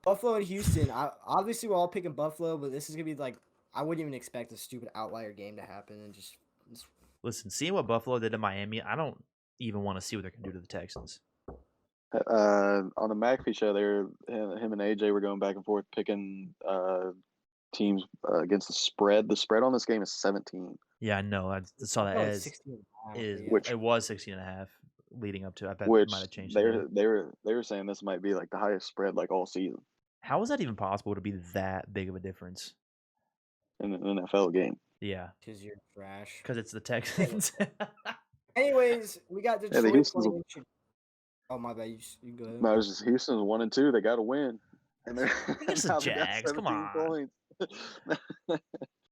Buffalo and Houston. Obviously we're all picking Buffalo, but this is gonna be like I wouldn't even expect a stupid outlier game to happen and just Listen, seeing what Buffalo did to Miami, I don't even want to see what they're gonna do to the Texans. On the McAfee show, him and AJ were going back and forth picking teams against the spread. The spread on this game is 17, Yeah, I know. I saw I that thought it was as 16 and a half, is but yeah. which it was 16.5 leading up to. I bet it might which have changed they today. they were saying this might be like the highest spread like all season How is that even possible to be that big of a difference? in an NFL game. Yeah, Because you're trash. because it's the Texans. Anyways, we got Yeah, the Detroit Houston's. playing. Oh my bad, you go ahead. No, it was just Houston's 1-2. They got to win, and they're Against the now they got Jags, come 17 on. points.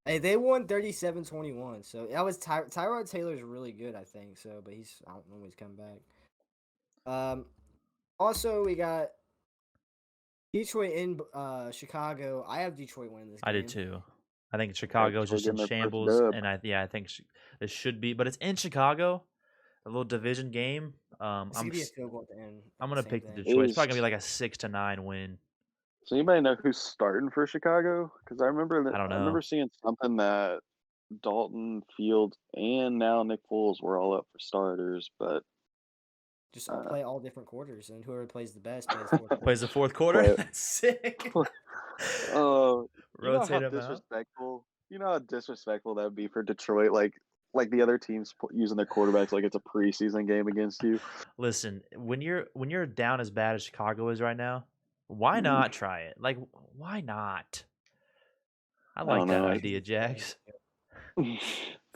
Hey, they won 37-21. So that was Tyrod Taylor's really good, I think. So, but I don't know when he's coming back. Also we got Detroit in Chicago. I have Detroit winning this game. I did too. I think Chicago's Detroit just in getting their first shambles, dub. and I think this should be, but it's in Chicago, a little division game. It's gonna be a field goal at the end. I'm gonna Same pick the thing. Detroit. It's probably gonna be like a 6-9 win. Does anybody know who's starting for Chicago? Because I remember I don't know. I remember seeing something that Dalton, Fields, and now Nick Foles were all up for starters, but Just play all different quarters, and whoever plays the best plays fourth quarter. Plays the fourth quarter. Play it. That's sick. you know Rotate how them out. disrespectful. You know how disrespectful that would be for Detroit, like the other teams using their quarterbacks like it's a preseason game against you. Listen, when you're down as bad as Chicago is right now, why not try it? Like, why not? I like don't that know. idea, Jags.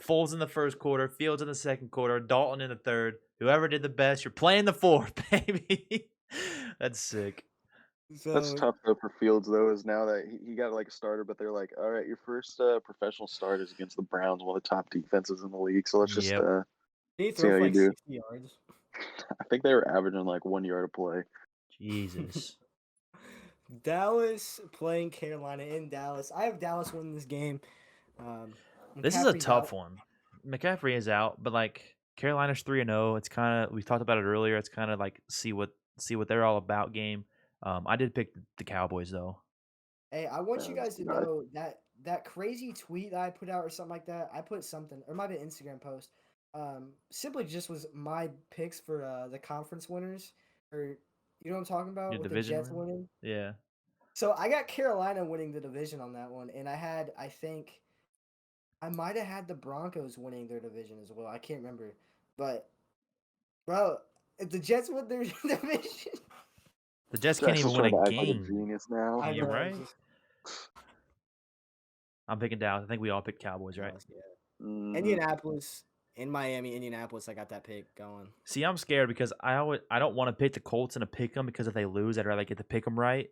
Foles in the first quarter, Fields in the second quarter, Dalton in the third. Whoever did the best, you're playing the fourth, baby. That's sick. That's tough though for Fields though. Is now that he got like a starter, but they're like, all right, your first professional start is against the Browns, one of the top defenses in the league. So let's just Yep. Did he see throw how for you like do. 60 yards? I think they were averaging like 1 yard a play. Jesus. Dallas playing Carolina in Dallas. I have Dallas winning this game. This is a McCaffrey's tough out. one. McCaffrey is out, but like Carolina's 3-0. It's kind of we talked about it earlier. It's kind of like see what they're all about game. I did pick the Cowboys though. Hey, I want you guys to know that crazy tweet that I put out or something like that. I put something, or it might be an Instagram post. Simply just was my picks for the conference winners, or you know what I'm talking about, Your with the division Jets win? winning. Yeah. So I got Carolina winning the division on that one, and I think I might have had the Broncos winning their division as well. I can't remember, but bro, if the Jets win their division, The Jets can't even win a Like a game. genius now. I You're know, right. just- I'm picking Dallas. I think we all picked Cowboys, right? Yeah. Mhm. Indianapolis in Miami, Indianapolis. I got that pick going. See, I'm scared because I don't want to pick the Colts and a pick them because if they lose, I'd rather get to pick them right.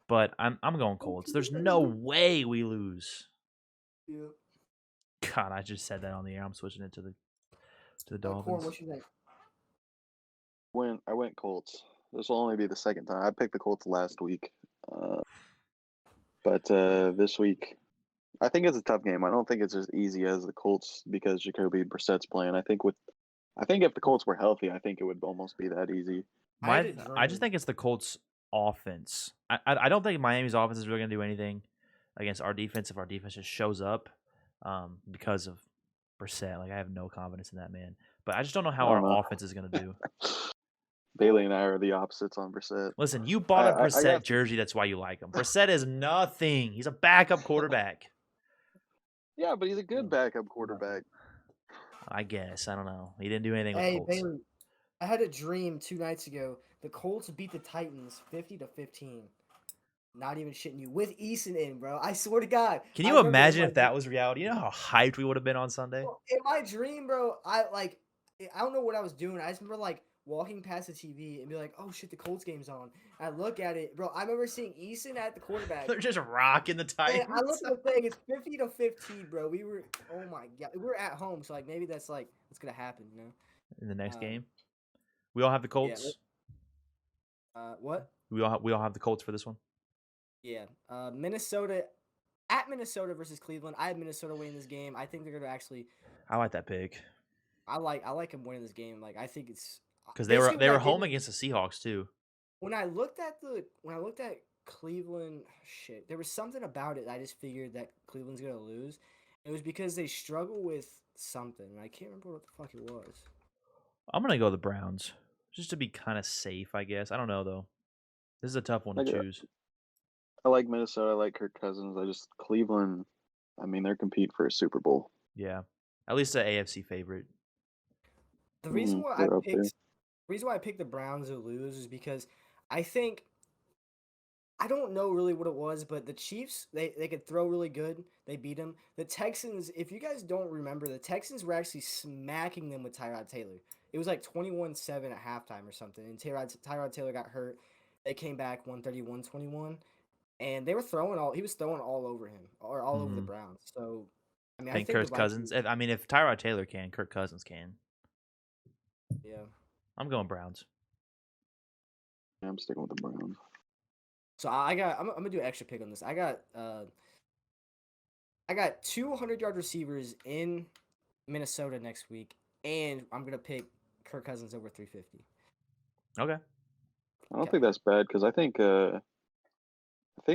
But I'm going Colts. There's no way we lose. Yeah. God, I just said that on the air. I'm switching it to the Corn, Dolphins. what you think? I went Colts. This will only be the second time. I picked the Colts last week, but this week, I think it's a tough game. I don't think it's as easy as the Colts because Jacoby Brissett's playing. I think if the Colts were healthy, I think it would almost be that easy. I just think it's the Colts' offense. I don't think Miami's offense is really going to do anything against our defense if our defense just shows up because of Brissett. Like, I have no confidence in that man. But I just don't know how I don't our know. offense is going to do. Bailey and I are the opposites on Brissett. Listen, you bought a I Brissett got- jersey. That's why you like him. Brissett is nothing. He's a backup quarterback. Yeah, but he's a good backup quarterback. I guess. I don't know. He didn't do anything with Hey, Colts. Bailey, I had a dream 2 nights ago. The Colts beat the Titans 50-15. Not even shitting you. With Eason in, bro. I swear to God. Can I you remember imagine in if that was reality? You know how hyped we would have been on Sunday? In my dream, bro, I don't know what I was doing. I just remember like walking past the TV and be like, oh shit, the Colts game's on. I look at it, bro. I remember seeing Eason at the quarterback. They're just rocking the Titans. And I looked at the thing, it's 50-15, bro. Oh my God. We were at home, so like maybe that's like what's gonna happen, you know? In the next game, we all have the Colts. What? We all have the Colts for this one. Yeah. Minnesota at Minnesota versus Cleveland. I have Minnesota winning this game. I think they're gonna actually. I like that pick I like them winning this game. Like I think it's because they were home against the Seahawks too. When I looked at Cleveland, shit, there was something about it. I just figured that Cleveland's gonna lose. It was because they struggle with something. I can't remember what the fuck it was. I'm gonna go the Browns just to be kind of safe, I guess. I don't know though. This is a tough one to I, got- choose. I like Minnesota. I like Kirk Cousins. I just Cleveland. I mean, they're competing for a Super Bowl. Yeah, at least the AFC favorite. The reason why I They're up there. picked the reason why I picked the Browns to lose is because I think I don't know really what it was, but the Chiefs they could throw really good. They beat them. The Texans, if you guys don't remember, the Texans were actually smacking them with Tyrod Taylor. It was like 21-7 at halftime or something, and Tyrod Taylor got hurt. They came back 131-21, and they were throwing all he was throwing all over him or all over the Hmm. Browns. So I mean, I I think think the Kirk Cousins. Vikings. I mean, if Tyrod Taylor can, Kirk Cousins can. Yeah. I'm going Browns. Yeah, I'm sticking with the Browns. So I'm gonna do an extra pick on this. I got 200-yard receivers in Minnesota next week, and I'm gonna pick Kirk Cousins over 350. Okay. I don't Okay. think that's bad because I think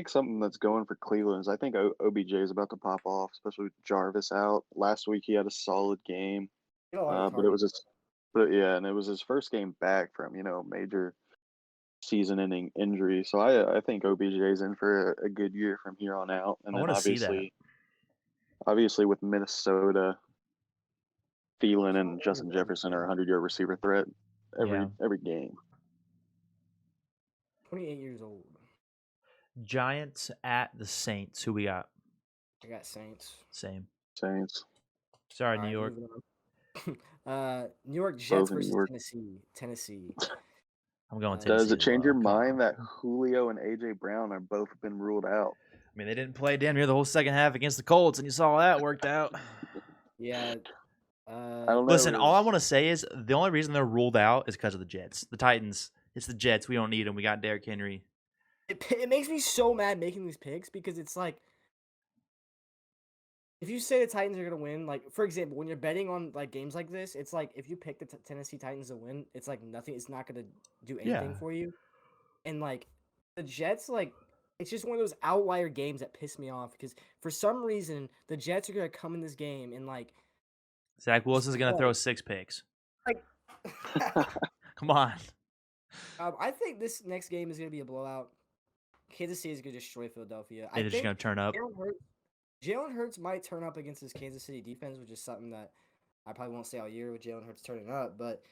something that's going for Cleveland is I think OBJ is about to pop off, especially with Jarvis out. Last week he had a solid game, Get a lot of but it was targets. and it was his first game back from major season-ending injury. So I think OBJ is in for a good year from here on out. And I then want to see that. obviously with Minnesota, Thielen How and old is Justin OBJ? Jefferson are a 100-yard receiver threat Yeah. every game. 28 years old. Giants at the Saints. Who we got? I got Saints. Same. Saints, Sorry, All New right, York. moving on. New York Jets both in New versus York. Tennessee. I'm going Does Does Tennessee it as change well. your mind that Julio and AJ Brown are both been ruled out? I mean, they didn't play damn near the whole second half against the Colts, and you saw how that worked out. Yeah. I don't know. Listen, all I Is want to say is the only reason they're ruled out is because of the Jets. The Titans, it's the Jets. We don't need them. We got Derrick Henry. It makes me so mad making these picks because it's like if you say the Titans are gonna win, like for example, when you're betting on like games like this, it's like if you pick the Tennessee Titans to win, it's like nothing. It's not gonna do anything Yeah. for you. And like the Jets, like it's just one of those outlier games that piss me off because for some reason the Jets are gonna come in this game and like Zach Wilson's going to throw play. 6 picks. Like Come on. I think this next game is gonna be a blowout. Kansas City is gonna destroy Philadelphia. I They're just going think to turn up. Jalen Hurts might turn up against this Kansas City defense, which is something that I probably won't say all year with Jalen Hurts turning up. But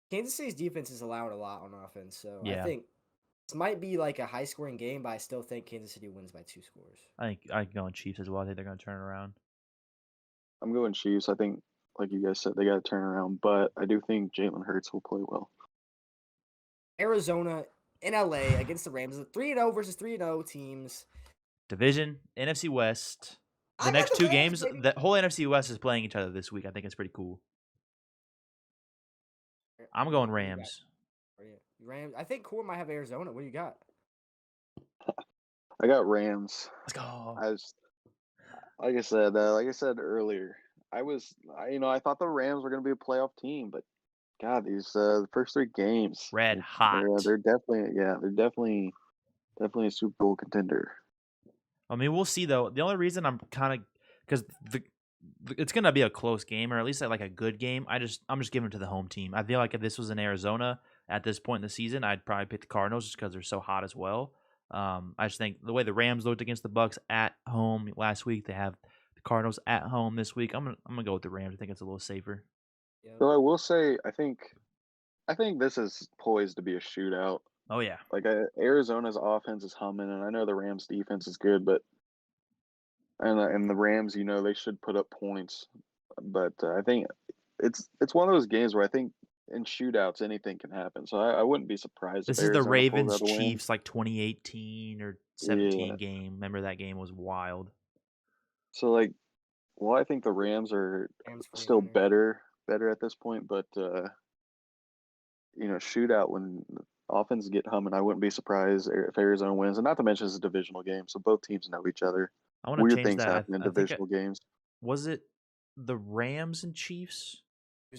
Kansas City's defense is allowing a lot on offense, so I Yeah. think this might be like a high-scoring game. But I still think Kansas City wins by 2 scores. I think I can go on Chiefs as well. I think they're going to turn it around. I'm going Chiefs. I think, like you guys said, they got to turn around, but I do think Jalen Hurts will play well. Arizona in LA against the Rams, 3-0 versus 3-0 teams. Division, NFC West. The I got next the 2 Rams, games, baby. the whole NFC West is playing each other this week. I think it's pretty cool. I'm going What do you got? Rams. Rams. I think Core might have Arizona. What do you got? I got Rams. Let's go. Like I said earlier, I thought the Rams were going to be a playoff team, but God, these the first 3 games, Red hot. they're definitely a Super Bowl contender. I mean, we'll see though. The only reason I'm kind of because it's gonna be a close game, or at least like a good game. I'm just giving it to the home team. I feel like if this was in Arizona at this point in the season, I'd probably pick the Cardinals just because they're so hot as well. I just think the way the Rams looked against the Bucks at home last week, they have the Cardinals at home this week. I'm gonna go with the Rams. I think it's a little safer. Yep. So I will say, I think this is poised to be a shootout. Oh yeah, Like Arizona's offense is humming, and I know the Rams' defense is good, but and the Rams, they should put up points. But I think it's one of those games where I think in shootouts anything can happen. So I wouldn't be surprised if this is the Arizona pulls Ravens out a win. Chiefs like 2018 or 17 game. Remember that game was wild. So I think the Rams are Rams, still 49ers. better at this point, but shootout when offenses get humming, I wouldn't be surprised if Arizona wins. And not to mention it's a divisional game, so both teams know each other. I want to Weird change things that. happen in I think divisional games. was it the Rams and Chiefs?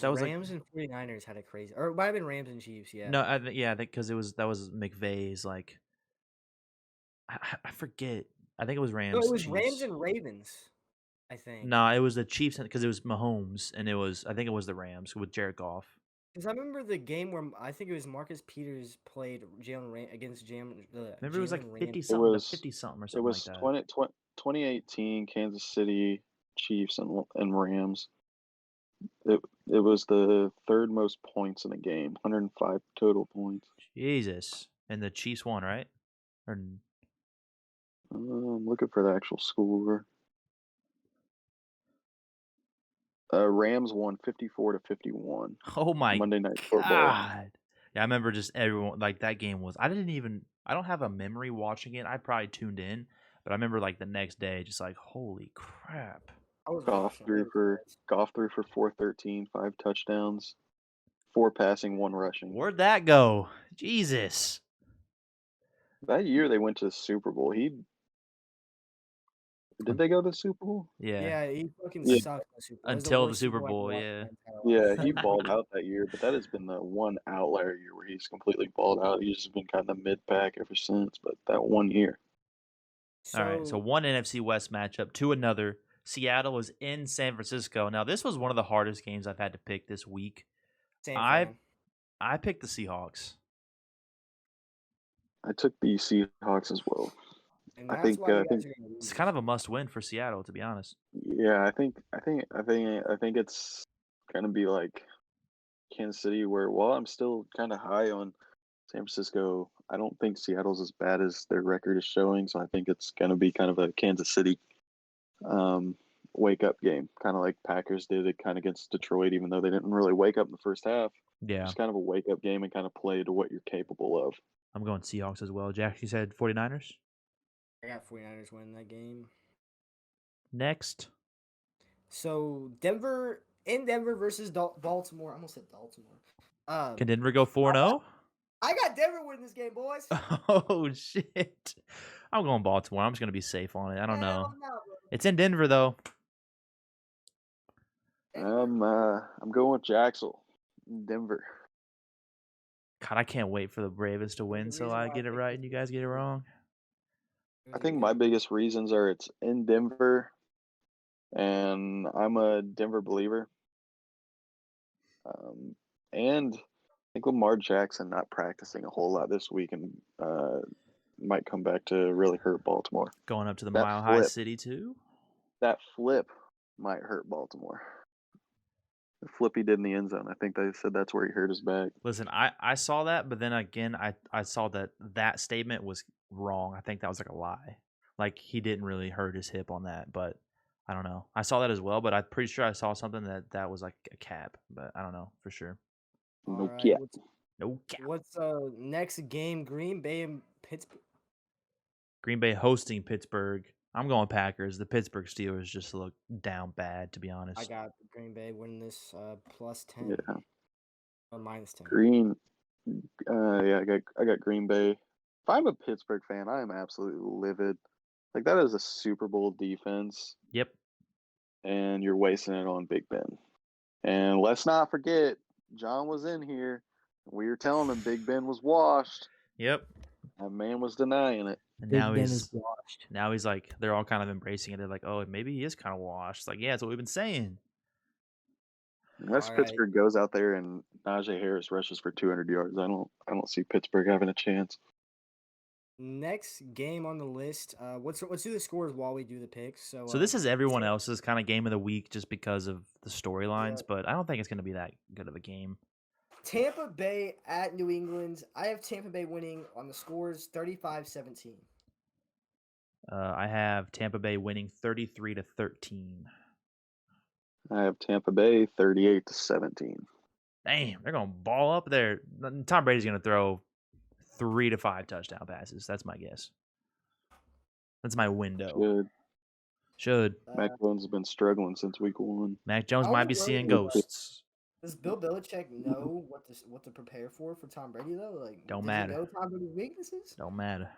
That was Rams and 49ers had a crazy, or it might have been Rams and Chiefs. Yeah. No, I think because that was McVay's like. I forget. I think it was Rams. No, it was Chiefs. Rams and Ravens. I think. No, it was the Chiefs because it was Mahomes, and I think it was the Rams with Jared Goff. Because I remember the game where I think it was Marcus Peters played against Remember, it was like Jalen 50 Ramsey. It something to was 50 something or it something like was that. 2018 Kansas City Chiefs and Rams. It was the third most points in a game, 105 total points. Jesus. And the Chiefs won, right? Or I'm looking for the actual score. Rams won 54-51. oh my Monday Night Football. God. Yeah, I remember just everyone like that game was. I don't have a memory watching it. I probably tuned in, but I remember like the next day, just like holy crap. I was Goff watching. threw It was for nuts. 413, 5 touchdowns, 4 passing, 1 rushing. Where'd that go? Jesus. That year they went to the Super Bowl. Did they go to the Super Bowl? Yeah. Yeah, he fucking Yeah. sucked in the Super Bowl. It was Until the worst Super I've Bowl, watched yeah. in my entire Yeah, life. he balled out that year, but that has been the one outlier year where he's completely balled out. He's just been kind of mid pack ever since, but that one year. All right, so one NFC West matchup to another. Seattle is in San Francisco. Now, this was one of the hardest games I've had to pick this week. Same I fan. I picked the Seahawks. I took the Seahawks as well. And I that's think why you I guys think are gonna lose. It's this kind of a week. must-win for Seattle, to be honest. yeah, I think it's gonna be like Kansas City where while I'm still kind of high on San Francisco, I don't think Seattle's as bad as their record is showing, so I think it's gonna be kind of a Kansas City um, wake up game, kind of like Packers did it kind of against Detroit, even though they didn't really wake up in the first half. Yeah, Just kind of a wake up game and kind of play to what you're capable of. I'm going Seahawks as well. Jack, you said 49ers? I got 49ers winning that game. Next. So Denver versus Baltimore. I almost said Baltimore. Can Denver go 4-0? I got Denver winning this game, boys. Oh, shit. I'm going Baltimore. I'm just going to be safe on it. I don't know. Hell no, bro. It's in Denver, though. Denver. I'm going with Jacksonville, Denver. God, I can't wait for the Ravens to win the so reason I why I get it picked right this and you game. guys get it wrong. I think my biggest reasons are it's in Denver, and I'm a Denver believer. And I think Lamar Jackson not practicing a whole lot this week and might come back to really hurt Baltimore. Going up to the That Mile High flip. City, too? That flip might hurt Baltimore. The flip he did in the end zone. I think they said that's where he hurt his back. Listen, I saw that, but then again, I saw that statement was wrong. I think that was like a lie. Like he didn't really hurt his hip on that, but I don't know. I saw that as well, but I'm pretty sure I saw something that was like a cap, but I don't know for sure. All No right, cap. No cap. What's next game? Green Bay and Pittsburgh. Green Bay hosting Pittsburgh. I'm going Packers. The Pittsburgh Steelers just look down bad, to be honest. I got Green Bay winning this plus 10 Yeah. or minus 10. Green. Yeah, I got Green Bay. If I'm a Pittsburgh fan, I am absolutely livid. Like that is a Super Bowl defense, Yep. and you're wasting it on Big Ben. And let's not forget, John was in here. We were telling him Big Ben was washed. Yep. That man was denying it. And Big now Ben he's is washed. now he's like they're all kind of embracing it. They're like, oh, maybe he is kind of washed. It's like, yeah, that's what we've been saying. Unless All right. Pittsburgh goes out there and Najee Harris rushes for 200 yards, I don't see Pittsburgh having a chance. Next game on the list. Let's do the scores while we do the picks. So this is everyone else's kind of game of the week just because of the storylines, Yeah. but I don't think it's going to be that good of a game. Tampa Bay at New England. I have Tampa Bay winning on the scores 35-17. I have Tampa Bay winning 33-13. I have Tampa Bay 38-17. Damn, they're going to ball up there. Tom Brady's going to throw 3 to 5 touchdown passes. That's my guess. That's my window. Should. Mac Jones has been struggling since week 1. Mac Jones might be seeing ghosts. Does Bill Belichick know what to prepare for Tom Brady though? Like, Don't does matter. he know Tom Brady's weaknesses? Don't matter.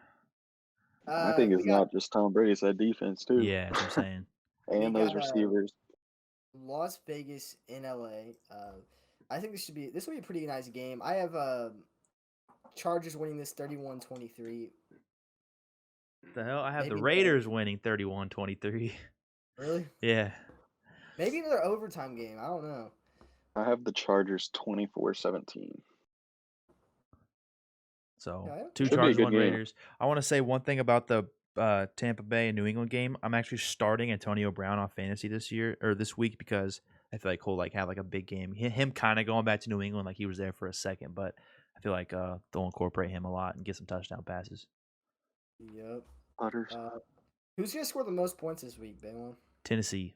I think it's not just Tom Brady; it's that defense too. Yeah, that's what I'm saying. And those receivers. Las Vegas in LA. I think this will be a pretty nice game. I have Chargers winning this 31-23. The hell? I have Maybe the Raiders winning 31-23. Really? Yeah. Maybe another overtime game. I don't know. I have the Chargers 24-17. So Okay, two okay. Should be a Chargers, good one game. Raiders. I want to say one thing about the Tampa Bay and New England game. I'm actually starting Antonio Brown on fantasy this week because I feel like he'll like have like a big game. Him kind of going back to New England like he was there for a second, but I feel like they'll incorporate him a lot and get some touchdown passes. Yep. Butters. Who's gonna score the most points this week, Baylon? Tennessee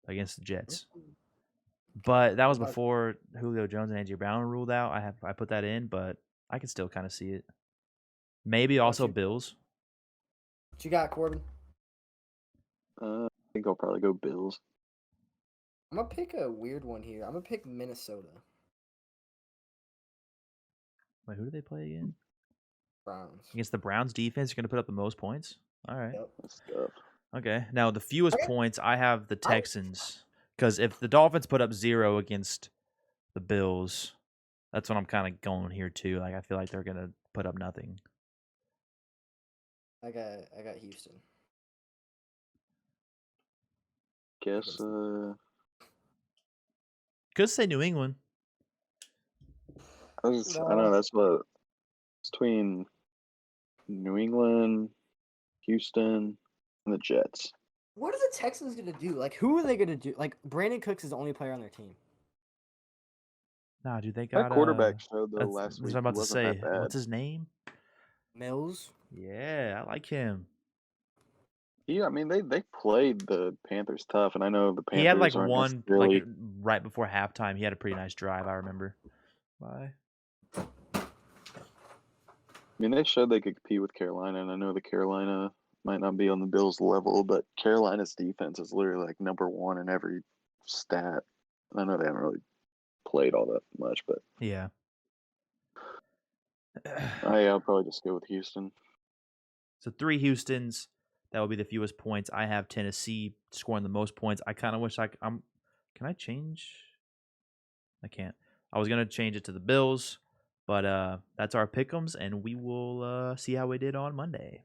against the Jets. But that was About- before Julio Jones and AJ Brown were ruled out. I put that in, but I can still kind of see it. Maybe also you- Bills. What you got, Corbin? I think I'll probably go Bills. I'm gonna pick a weird one here. I'm gonna pick Minnesota Wait, who do they play again? Browns. Against the Browns defense, you're going to put up the most points? All right. Yep. That's tough. Okay. Now, the fewest Okay. points, I have the Texans. Because if the Dolphins put up 0 against the Bills, that's what I'm kind of going here, too. Like, I feel like they're going to put up nothing. I got Houston. Guess Could say New England. I know that's what it's between New England, Houston, and the Jets. What are the Texans gonna do? Like, who are they gonna do? Like, Brandon Cooks is the only player on their team. Nah, dude, they That got quarterback showed though that's last what week. I'm about He to wasn't say. that bad. What's his name? Mills. Yeah, I like him. I mean they played the Panthers tough, and I know the Panthers He had like aren't one, necessarily. right before halftime. He had a pretty nice drive, I remember. Bye. I mean, they showed they could compete with Carolina, and I know the Carolina might not be on the Bills' level, but Carolina's defense is literally like number one in every stat. And I know they haven't really played all that much, but Yeah. I'll probably just go with Houston. So 3 Houstons. That would be the fewest points. I have Tennessee scoring the most points. I kind of wish can I change? I can't. I was gonna change it to the Bills, but that's our pick'ems, and we will see how we did on Monday.